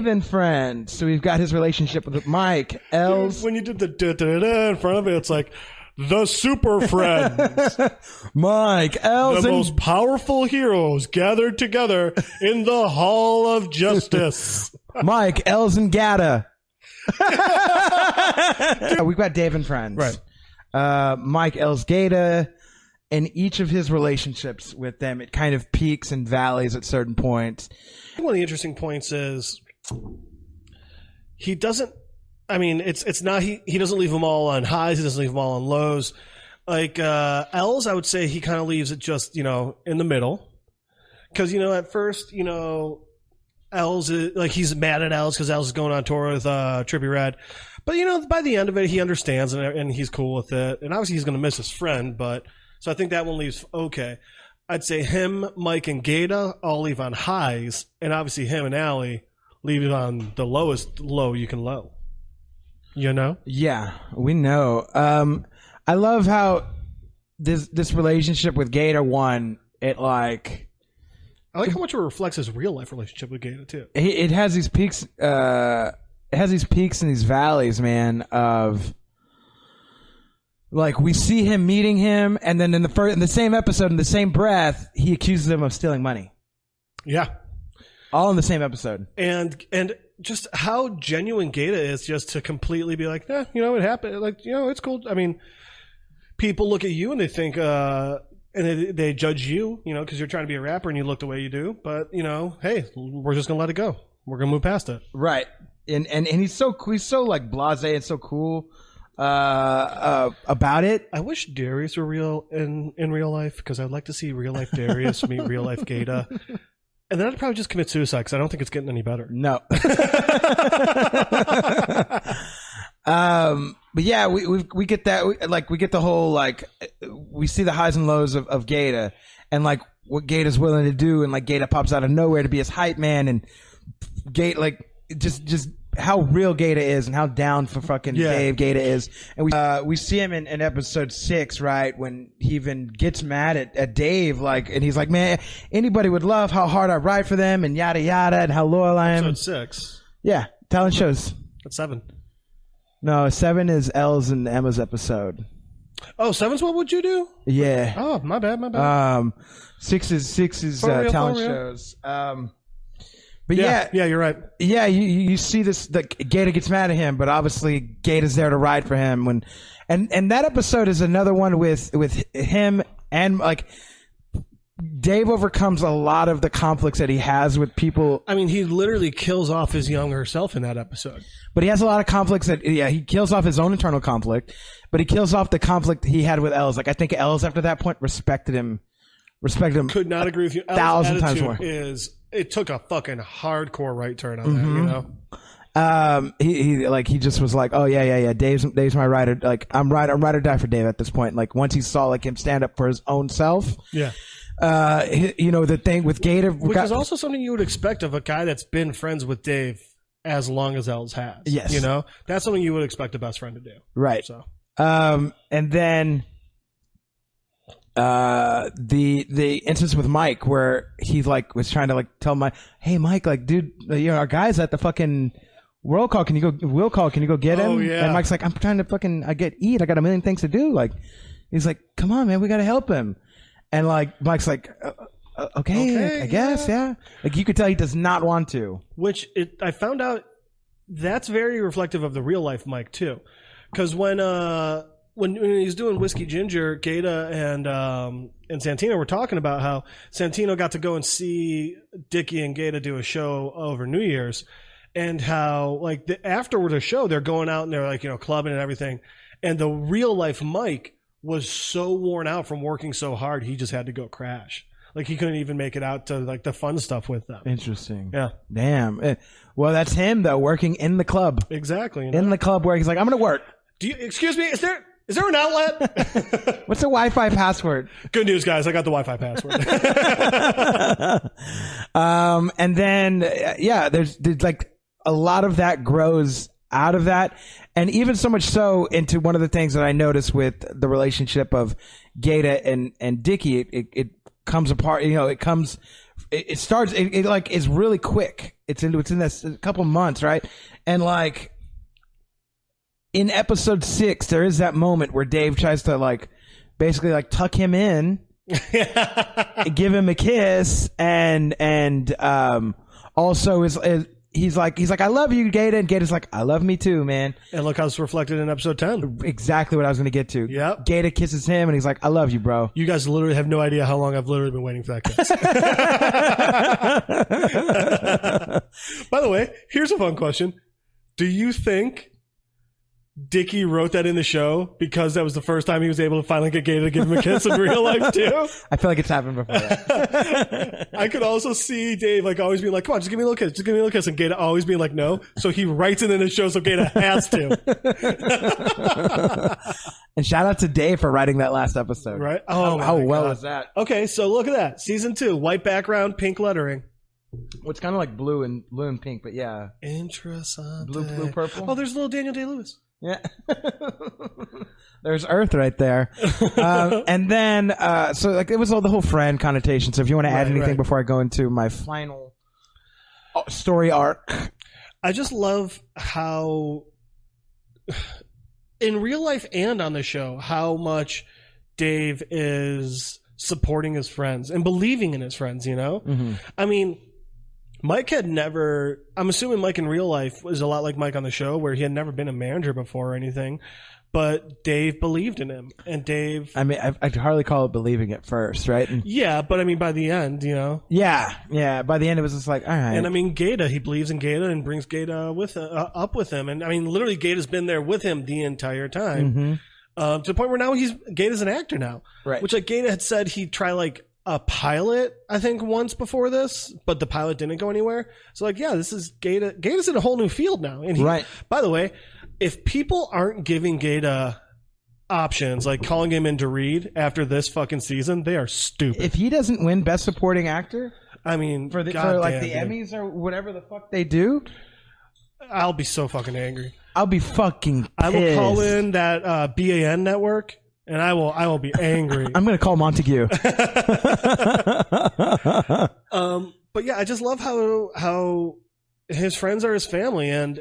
and Friends. So we've got his relationship with Mike. Els. When you did the in front of it, it's like the Super Friends. Mike, Els, the most powerful heroes gathered together in the Hall of Justice. Mike, Els, and Gata. We've got Dave and Friends. Right. Mike, Els, Gata. In each of his relationships with them, it kind of peaks and valleys at certain points. One of the interesting points is he doesn't. I mean, it's not he doesn't leave them all on highs. He doesn't leave them all on lows. Like Els, I would say he kind of leaves it just in the middle. Because at first Els is, like he's mad at Els because Els is going on tour with Trippie Redd. But by the end of it, he understands and he's cool with it. And obviously he's going to miss his friend, but. So I think that one leaves okay. I'd say him, Mike, and Gata all leave on highs, and obviously him and Allie leave it on the lowest low you can low. You know? Yeah, we know. I love how this relationship with Gata it like. I like how much it reflects his real life relationship with Gata too. It has these peaks. It has these peaks and these valleys, man. Of. Like, we see him meeting him, and then in the same episode, in the same breath, he accuses him of stealing money. Yeah. All in the same episode. And just how genuine Gata is just to completely be like, it happened. Like, it's cool. I mean, people look at you and they think, and they judge you, because you're trying to be a rapper and you look the way you do. But, hey, we're just going to let it go. We're going to move past it. Right. And he's so like blasé and so cool. About it. I wish Darius were real in real life because I'd like to see real life Darius meet real life Gata, and then I'd probably just commit suicide because I don't think it's getting any better. No. But yeah, we get that. We get the whole we see the highs and lows of Gata and like what Gata's willing to do, and like Gata pops out of nowhere to be his hype man, and Gata just. How real Gata is and how down for fucking Dave Gata is. And we see him in episode 6, right, when he even gets mad at Dave, and he's like, man, anybody would love how hard I ride for them and yada yada and how loyal I am. Episode 6. Yeah, talent shows. That's 7. No, 7 is Els and Emma's episode. Oh, 7's what would you do? Yeah. Oh, my bad. 6 is talent shows. But yeah, you're right. Yeah, you see this. Gata gets mad at him, but obviously Gata's there to ride for him. And that episode is another one with him and Dave overcomes a lot of the conflicts that he has with people. I mean, he literally kills off his younger self in that episode. But he has a lot of conflicts he kills off his own internal conflict, but he kills off the conflict he had with Els. I think Els after that point respected him. Could not agree with you. 1,000 times more. It took a fucking hardcore right turn on that, He just was like, oh yeah. Dave's my rider. Like I'm ride or die for Dave at this point. Like once he saw him stand up for his own self. Yeah. The thing with Gata, which is also something you would expect of a guy that's been friends with Dave as long as Els has. Yes. That's something you would expect a best friend to do. Right. So. And then. The instance with Mike where he was trying to tell Mike, hey Mike, dude, our guy's at the fucking will call. Can you go get him? Oh, yeah. And Mike's like, I'm trying to eat. I got a million things to do. He's like, come on, man, we got to help him. And Mike's like, Okay, I guess, yeah. Like you could tell he does not want to. Which I found out that's very reflective of the real life Mike too, because when he's doing Whiskey Ginger, Gaeta and Santino were talking about how Santino got to go and see Dicky and Gaeta do a show over New Year's, and how like afterward the show they're going out and they're like clubbing and everything, and the real life Mike was so worn out from working so hard he just had to go crash. Like he couldn't even make it out to like the fun stuff with them. Interesting. Yeah. Damn. Well, that's him though, working in the club. Exactly. In the club where he's like, I'm gonna work. Excuse me? Is there an outlet? What's the Wi-Fi password? Good news, guys. I got the Wi-Fi password. And then there's like a lot of that grows out of that, and even so much so into one of the things that I noticed with the relationship of Gaeta and Dicky. It comes apart. It starts. It like is really quick. It's in this a couple months, right? And like in episode 6, there is that moment where Dave tries to like basically like tuck him in, give him a kiss, and also he's like I love you, Gaeta, and Gaeta's like I love me too, man. And look how it's reflected in episode 10. Exactly what I was going to get to. Yep. Gaeta kisses him, and he's like I love you, bro. You guys literally have no idea how long I've literally been waiting for that kiss. By the way, here's a fun question. Do you think Dicky wrote that in the show because that was the first time he was able to finally get Gaeta to give him a kiss in real life too? I feel like it's happened before. I could also see Dave like always being like, come on, just give me a little kiss, and Gaeta always being like, no. So he writes it in the show so Gaeta has to. And shout out to Dave for writing that last episode. Right? How well was that? Okay, so look at that. Season 2, white background, pink lettering. Well, it's kind of like blue and pink, but yeah. Interesting. Blue, purple. Oh, there's little Daniel Day-Lewis. Yeah. There's Earth right there. And then, so like it was all the whole friend connotation. So if you want to add anything before I go into my final story arc. I just love how, in real life and on the show, how much Dave is supporting his friends and believing in his friends, Mm-hmm. I mean, Mike had never, I'm assuming Mike in real life was a lot like Mike on the show where he had never been a manager before or anything, but Dave believed in him. And Dave... I mean, I'd hardly call it believing at first, right? And yeah, but I mean, by the end, Yeah. By the end, it was just like, all right. And I mean, Gaeta, he believes in Gaeta and brings Gaeta up with him. And I mean, literally, Gaeta's been there with him the entire time. Mm-hmm. To the point where now Gaeta's an actor now. Right. Which like Gaeta had said he'd try like a pilot, I think, once before this, but the pilot didn't go anywhere. So like, yeah, this is Gaeta. Gaeta's in a whole new field now. And right. By the way, if people aren't giving Gaeta options, like calling him in to read after this fucking season, they are stupid. If he doesn't win Best Supporting Actor, I mean, for like the Emmys or whatever the fuck they do, I'll be so fucking angry. I'll be fucking pissed. I will call in that BAN network, and I will be angry. I'm gonna call Montague. But yeah, I just love how his friends are his family, and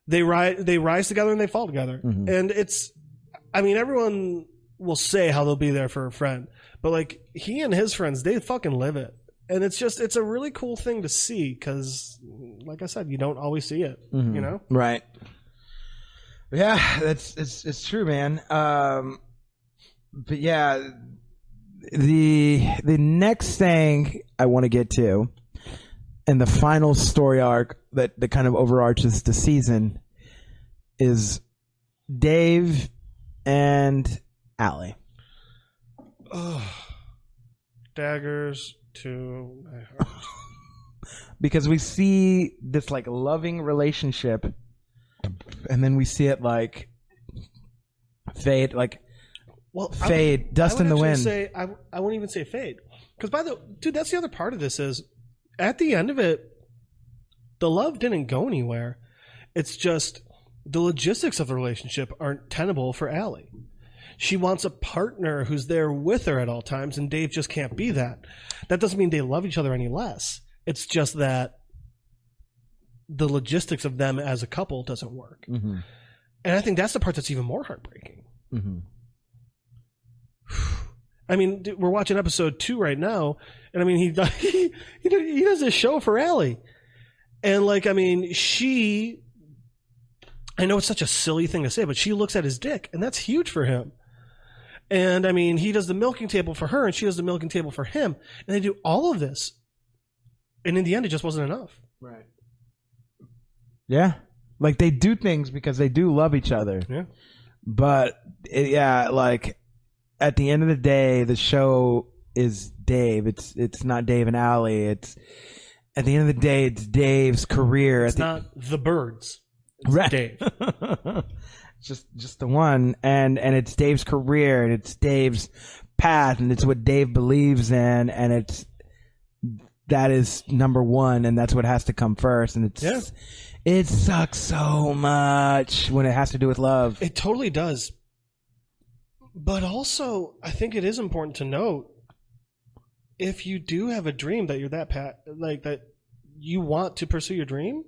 they rise together and they fall together. Mm-hmm. And it's, I mean, everyone will say how they'll be there for a friend, but like he and his friends, they fucking live it. And it's a really cool thing to see because, like I said, you don't always see it, Mm-hmm. Right. Yeah, it's true, man. But yeah, the next thing I want to get to, and the final story arc that kind of overarches the season, is Dave and Allie. Oh, daggers to my heart. Because we see this like loving relationship, and then we see it like fade, dust in the wind. I wouldn't even say fade, because dude, that's the other part of this is, at the end of it, the love didn't go anywhere. It's just the logistics of the relationship aren't tenable for Allie. She wants a partner who's there with her at all times, and Dave just can't be that. That doesn't mean they love each other any less. It's just that the logistics of them as a couple doesn't work. Mm-hmm. And I think that's the part that's even more heartbreaking. Mm-hmm. I mean, dude, we're watching episode 2 right now, and I mean, he does this show for Allie, and like, I mean, I know it's such a silly thing to say, but she looks at his dick, and that's huge for him. And I mean, he does the milking table for her, and she does the milking table for him, and they do all of this, and in the end, it just wasn't enough. Right. Yeah, like they do things because they do love each other. Yeah. But like at the end of the day, the show is Dave. It's not Dave and Allie. It's at the end of the day, it's Dave's career. It's not the birds. It's right. Dave. just the one, and it's Dave's career, and it's Dave's path, and it's what Dave believes in, and that is number one, and that's what has to come first. And it sucks so much when it has to do with love. It totally does. But also, I think it is important to note, if you do have a dream that you're that you want to pursue your dream,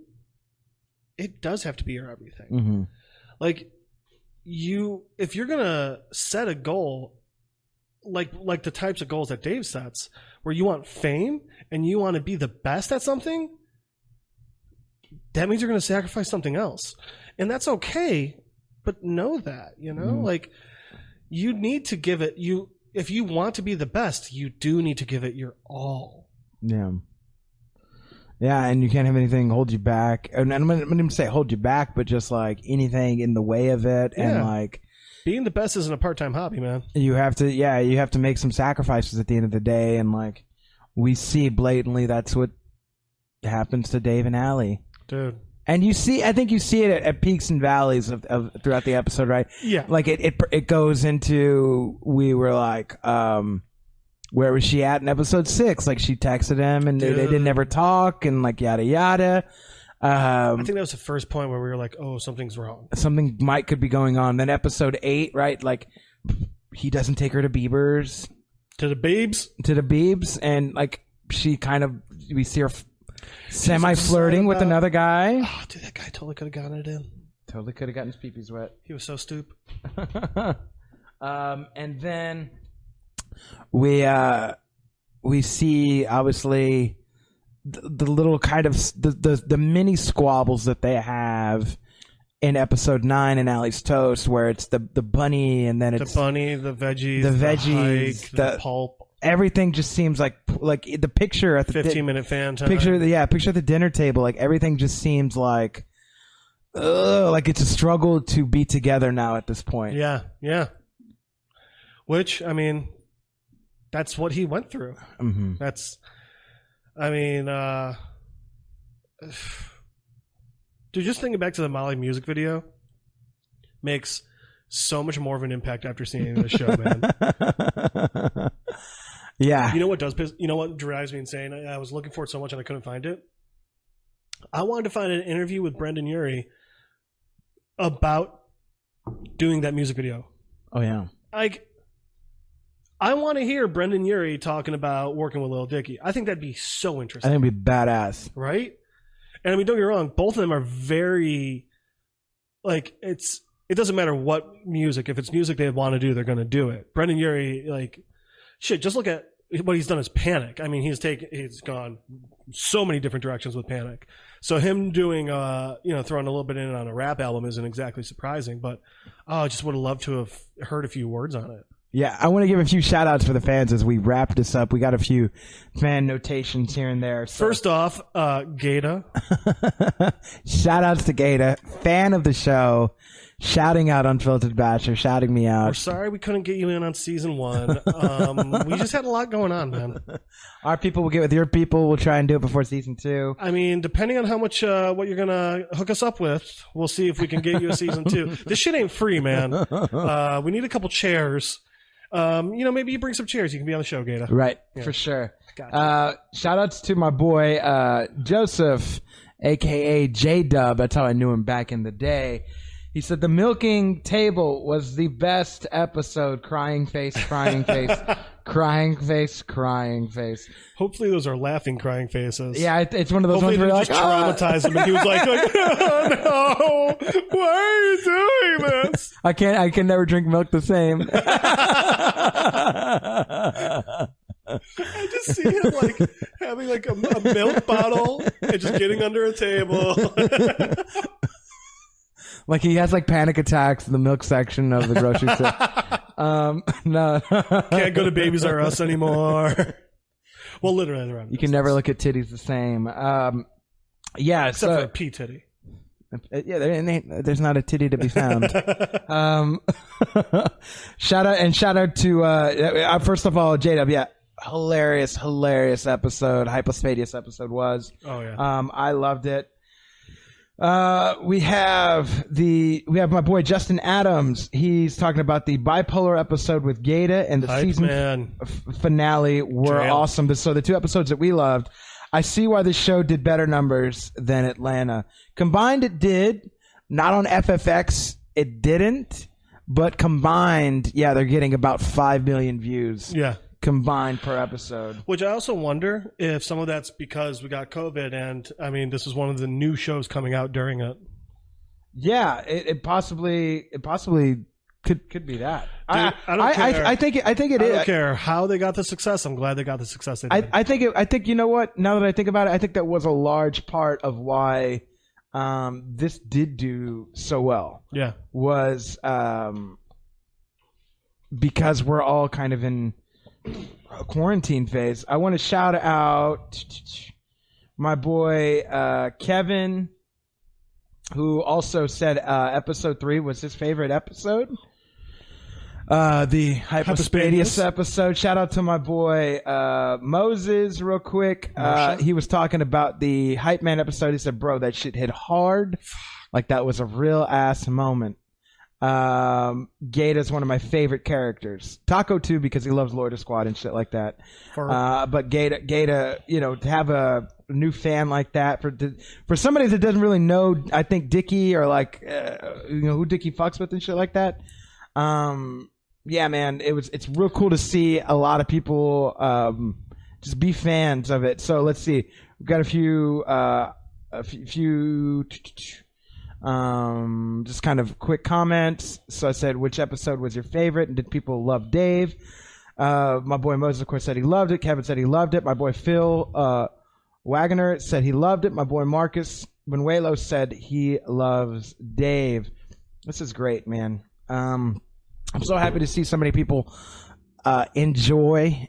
it does have to be your everything. Mm-hmm. Like, if you're gonna set a goal, like the types of goals that Dave sets, where you want fame and you want to be the best at something, that means you're going to sacrifice something else, and that's okay. But know that, like, you need to give it. If you want to be the best, you do need to give it your all. Yeah. Yeah, and you can't have anything hold you back. And I'm not even say hold you back, but just like anything in the way of it. Yeah. And like being the best isn't a part-time hobby, man. You have to make some sacrifices at the end of the day. And like we see blatantly, that's what happens to Dave and Allie. Dude. And I think you see it at peaks and valleys of throughout the episode, right? Yeah. Like it goes into, we were like, where was she at in episode 6? Like she texted him and they didn't ever talk and like yada yada. I think that was the first point where we were like, oh, something's wrong. Something could be going on. Then episode 8, right? Like he doesn't take her to Bieber's. To the Biebs, and like we see her semi-flirting with another guy. Oh, dude, that guy totally could have gotten it in. Totally could have gotten his pee-pees wet. He was so stupid. And then we see obviously the little kind of the mini squabbles that they have in episode 9 in Allie's Toast, where it's the bunny, and then it's the bunny, the veggies, the the pulp. Everything just seems like the picture at the 15-minute fan time. Picture at the dinner table. Like everything just seems like it's a struggle to be together now at this point. Yeah. Which, I mean, that's what he went through. Mm-hmm. Dude, just thinking back to the Molly music video makes so much more of an impact after seeing the show, man. Yeah. You know what drives me insane? I was looking for it so much and I couldn't find it. I wanted to find an interview with Brendan Urie about doing that music video. Oh yeah. Like, I want to hear Brendan Urie talking about working with Lil Dicky. I think that'd be so interesting. I think it'd be badass. Right? And I mean, don't get me wrong, both of them are very, like, it doesn't matter what music. If it's music they want to do, they're going to do it. Brendan Urie, like, shit, just look at what he's done as Panic. I mean, he's gone so many different directions with Panic. So him doing, throwing a little bit in on a rap album isn't exactly surprising, but I just would have loved to have heard a few words on it. Yeah, I want to give a few shout outs for the fans as we wrap this up. We got a few fan notations here and there. So. First off, Gata. Shout outs to Gata, fan of the show, shouting out Unfiltered Bachelor, shouting me out. We're sorry we couldn't get you in on season 1. We just had a lot going on, man. Our people will get with your people. We'll try and do it before season 2. I mean, depending on how much what you're gonna hook us up with, we'll see if we can get you a season 2. This shit ain't free, man. We need a couple chairs. Maybe you bring some chairs. You can be on the show, Gata. Right, yeah. For sure. Gotcha. Shout outs to my boy Joseph, a.k.a. J-Dub. That's how I knew him back in the day. He said the milking table was the best episode. Crying face, crying face, crying face, crying face. Hopefully those are laughing crying faces. Yeah, it's one of those Hopefully ones where just you're like, traumatized him, and he was like, oh, no, why are you doing this? I can never drink milk the same. I just see him like having like a milk bottle and just getting under a table. Like he has like panic attacks in the milk section of the grocery store. No. Can't go to Babies R Us anymore. Well, literally, they're on You can never look at titties the same. Yeah, except so, for a pea titty. Yeah, there's not a titty to be found. Shout out to first of all, JW. Yeah, hilarious episode. Hypospadias episode was. Oh yeah. I loved it. We have my boy Justin Adams. He's talking about the bipolar episode with Gata and the season finale were awesome. So the 2 episodes that we loved. I see why this show did better numbers than Atlanta. Combined, it did. Not on FFX, it didn't. But combined, yeah, they're getting about 5 million views. Yeah. Combined per episode. Which I also wonder if some of that's because we got COVID, and I mean, this is one of the new shows coming out during it. Yeah, it possibly could be that. Dude, I don't care. I think it is. I don't care how they got the success. I'm glad they got the success they did. I think you know what? Now that I think about it, I think that was a large part of why this did do so well. Yeah, was because we're all kind of in a quarantine phase. I want to shout out my boy Kevin, who also said episode 3 was his favorite episode. The Hypospadias episode. Shout out to my boy Moses real quick. He was talking about the Hype Man episode. He said, bro, that shit hit hard. Like that was a real ass moment. Gata's one of my favorite characters. Taco too, because he loves Lord of Squad and shit like that. But Gata, you know, to have a new fan like that for somebody that doesn't really know, I think Dicky or like who Dicky fucks with and shit like that. Yeah, man, it's real cool to see a lot of people just be fans of it. So let's see, we've got a few just kind of quick comments. So I said, which episode was your favorite, and did people love Dave? My boy Moses, of course, said he loved it. Kevin said he loved it. My boy Phil Wagoner said he loved it. My boy Marcus Benuelo said he loves Dave. This is great, man. I'm so happy to see so many people enjoy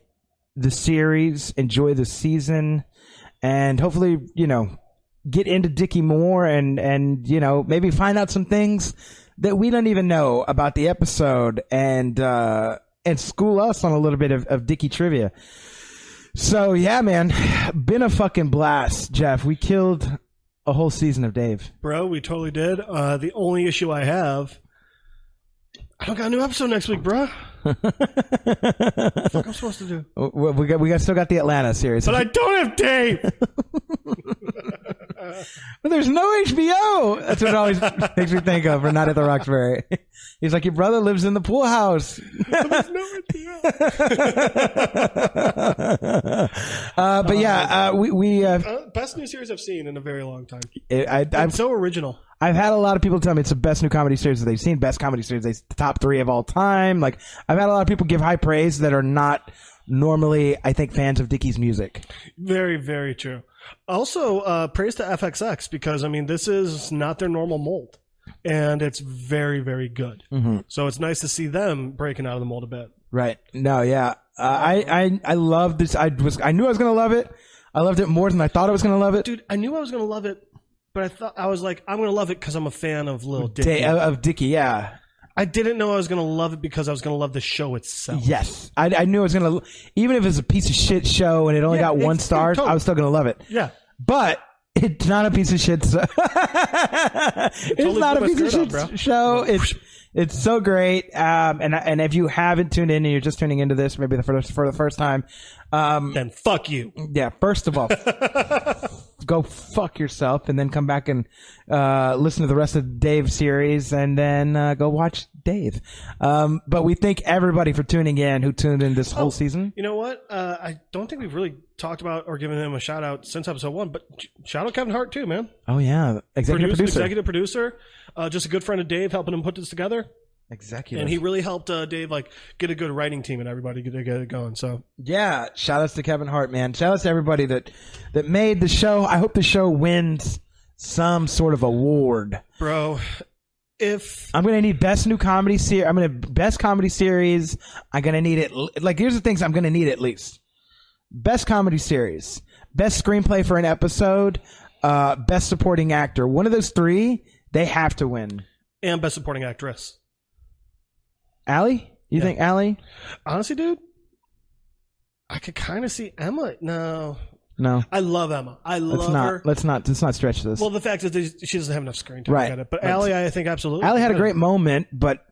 the series, enjoy the season, and hopefully, get into Dicky more and maybe find out some things that we don't even know about the episode and school us on a little bit of Dicky trivia. So yeah, man, been a fucking blast, Jeff. We killed a whole season of Dave. Bro, we totally did. The only issue I have, I don't got a new episode next week, bro. What the fuck I'm supposed to do? We still got the Atlanta series. But I don't have Dave! But there's no HBO. That's what it always makes me think of. We're not at the Roxbury. He's like, your brother lives in the pool house. But there's no HBO. But yeah, we best new series I've seen in a very long time. I'm so original. I've had a lot of people tell me it's the best new comedy series that they've seen. Best comedy series, the top 3 of all time. Like, I've had a lot of people give high praise that are not normally, I think, fans of Dicky's music. Very, very true. Also, praise to FXX because, I mean, this is not their normal mold. And it's very, very good. Mm-hmm. So it's nice to see them breaking out of the mold a bit. Right. No, yeah. I love this. I knew I was going to love it. I loved it more than I thought I was going to love it. Dude, I knew I was going to love it, but I was like, I'm going to love it because I'm a fan of Lil Dicky. Of Dicky, yeah. I didn't know I was going to love it because I was going to love the show itself. Yes. I knew I was going to, even if it's a piece of shit show and it only got 1 star, totally. I was still going to love it. Yeah. But it's not a piece of shit. It's not a piece of shit show. It's so great. And if you haven't tuned in and you're just tuning into this, maybe for the first time, then fuck you. Yeah. First of all, go fuck yourself, and then come back and listen to the rest of Dave's series, and then go watch Dave. But we thank everybody for tuning in who tuned in this whole season. You know what? I don't think we've really talked about or given him a shout out since episode 1, but shout out Kevin Hart too, man. Oh yeah, executive producer, just a good friend of Dave, helping him put this together. Executive. And he really helped Dave like get a good writing team and everybody get it going. So yeah, shout outs to Kevin Hart, man. Shout outs to everybody that made the show. I hope the show wins some sort of award, bro. If I'm gonna need best new comedy series, best comedy series. I'm gonna need it. Like, here's the things I'm gonna need at least: best comedy series, best screenplay for an episode, best supporting actor. One of those three, they have to win. And best supporting actress. Allie? You think Allie? Honestly, dude, I could kind of see Emma. No. I love Emma. I love her. Let's not stretch this. Well, the fact is she doesn't have enough screen time. Right. I get it. But Allie, I think absolutely. Allie had a great moment, but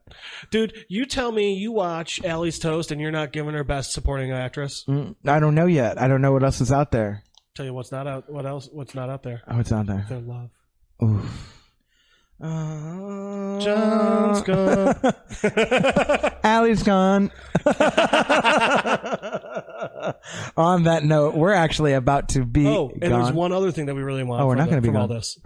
dude, you tell me you watch Allie's Toast and you're not giving her best supporting actress. I don't know yet. I don't know what else is out there. Tell you what's not out. What's not out there? Oh, it's out there. Their love. Oof. John's gone. Allie's gone. On that note, we're actually about to be and gone. there's one other thing that we really want. We're not going to be from gone. all this.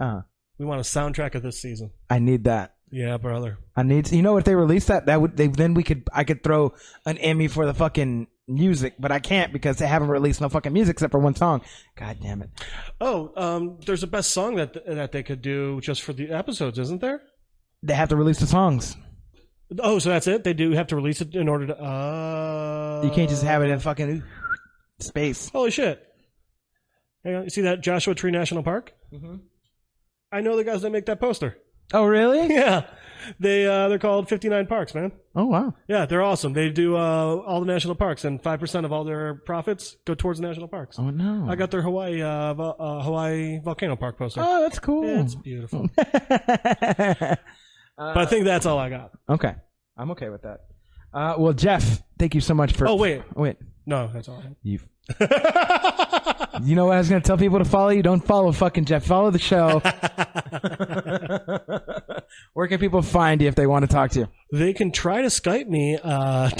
We want a soundtrack of this season. I need that. Yeah, brother. I need. You know, if they release that I could throw an Emmy for the fucking music, but I can't because they haven't released no fucking music except for one song. God damn it. Oh, there's a best song that they could do just for the episodes, isn't there? They have to release the songs. Oh, so that's it? They do have to release it in order to... You can't just have it in fucking space. Holy shit. Hang on, you see that Joshua Tree National Park? Mm-hmm. I know the guys that make that poster. Oh, really? Yeah. They're called 59 Parks, man. Oh, wow. Yeah, they're awesome. They do all the national parks, and 5% of all their profits go towards the national parks. Oh, no. I got their Hawaii Volcano Park poster. Oh, that's cool. Yeah, it's beautiful. But I think that's all I got. Okay. I'm okay with that. Well, Jeff, thank you so much for... Oh, wait. Wait. No, that's all I have. You know what I was going to tell people to follow you? Don't follow fucking Jeff. Follow the show. Where can people find you if they want to talk to you? They can try to Skype me. I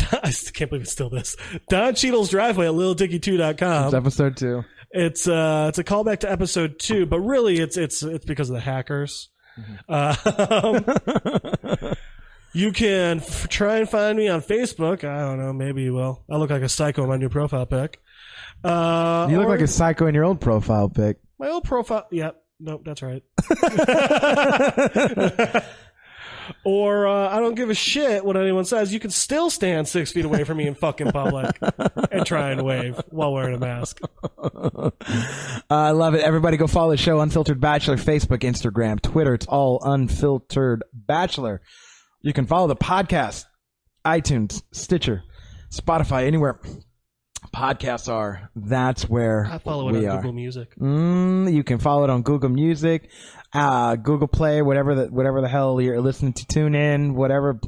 can't believe it's still this. Don Cheadle's Driveway at lildicky2.com. It's episode 2. It's a callback to episode 2, but really it's because of the hackers. Mm-hmm. You can try and find me on Facebook. I don't know. Maybe you will. I look like a psycho in my new profile pic. You look like a psycho in your old profile pic. My old profile. Yep. Nope, that's right. Or I don't give a shit what anyone says. You can still stand 6 feet away from me in fucking public and try and wave while wearing a mask. I love it. Everybody go follow the show, Unfiltered Bachelor, Facebook, Instagram, Twitter. It's all Unfiltered Bachelor. You can follow the podcast, iTunes, Stitcher, Spotify, anywhere podcasts are. That's where I follow it on Google Music. You can follow it on Google Music, Google Play, whatever the hell you're listening to. Tune in, whatever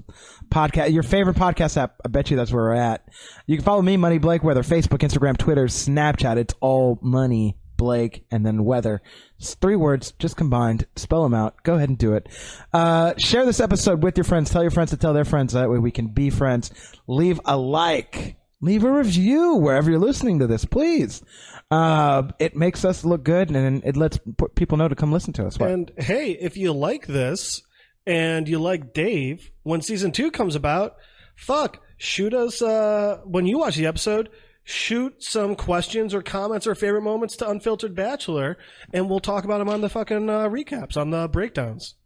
podcast, your favorite podcast app. I bet you that's where we're at. You can follow me, Money Blake, whether Facebook, Instagram, Twitter, Snapchat. It's all Money Blake and then Weather. It's 3 words, just combined. Spell them out. Go ahead and do it. Share this episode with your friends. Tell your friends to tell their friends. That way we can be friends. Leave a like. Leave a review wherever you're listening to this, please. It makes us look good, and it lets people know to come listen to us. What? And hey, if you like this and you like Dave, when season 2 comes about, shoot us when you watch the episode. Shoot some questions or comments or favorite moments to Unfiltered Bachelor, and we'll talk about them on the fucking recaps, on the breakdowns.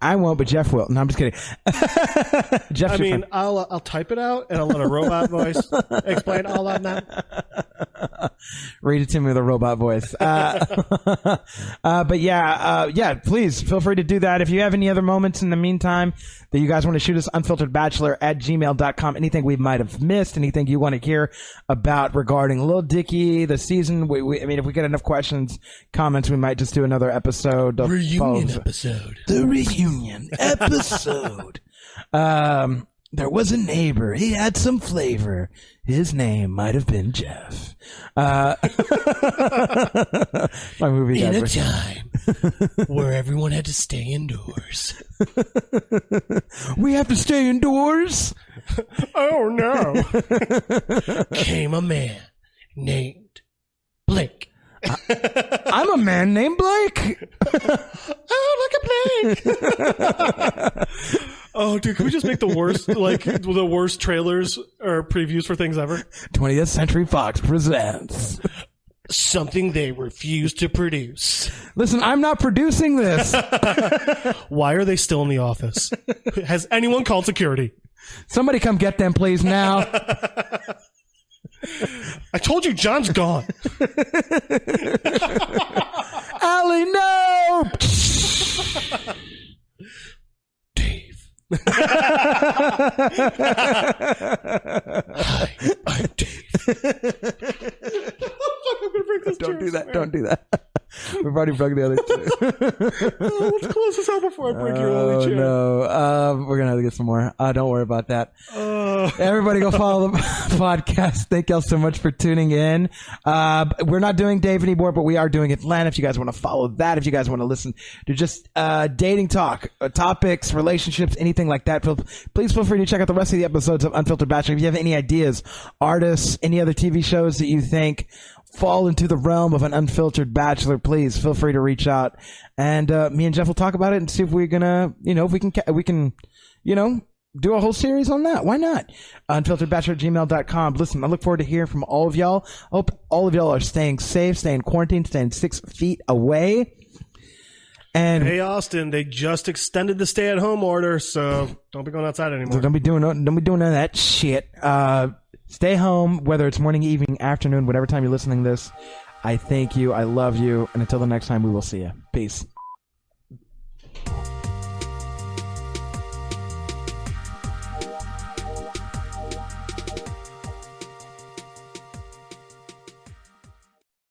I won't, but Jeff will. No, I'm just kidding. Jeff, I mean, I'll type it out and I'll let a robot voice explain all of that. Read it to me with a robot voice. But yeah, please feel free to do that. If you have any other moments in the meantime that you guys want to shoot us, unfilteredbachelor@gmail.com. Anything we might have missed, anything you want to hear about regarding Lil Dicky, the season. I mean, if we get enough questions, comments, we might just do another episode. Reunion episode. The reunion episode. There was a neighbor. He had some flavor. His name might have been Jeff. My movie in a time where everyone had to stay indoors. We have to stay indoors? Oh, no. Came a man named Blake. I'm a man named Blake. Oh, look at Blake. Oh, dude, can we just make the worst, the worst trailers or previews for things ever? 20th Century Fox presents something they refuse to produce. Listen, I'm not producing this. Why are they still in the office? Has anyone called security? Somebody come get them, please, now. I told you John's gone. Allie, no! Dave. Hi, I'm Dave. Don't do that. Don't do that. We've already broke the other two. Let's close this out before I break your other chair. No. We're going to have to get some more. Don't worry about that. Everybody go follow the podcast. Thank y'all so much for tuning in. We're not doing Dave anymore, but we are doing Atlanta. If you guys want to follow that, if you guys want to listen to just dating talk, topics, relationships, anything like that, please feel free to check out the rest of the episodes of Unfiltered Bachelor. If you have any ideas, artists, any other TV shows that you think fall into the realm of an unfiltered bachelor, please feel free to reach out, and me and Jeff will talk about it and see if we're gonna, if we can, do a whole series on that. Why not? Unfilteredbachelor@gmail.com. Listen, I look forward to hearing from all of y'all. I hope all of y'all are staying safe, staying quarantined, staying 6 feet away. And hey, Austin, they just extended the stay-at-home order, so don't be going outside anymore. Don't be doing none of that shit. Stay home, whether it's morning, evening, afternoon, whatever time you're listening to this. I thank you. I love you. And until the next time, we will see you. Peace.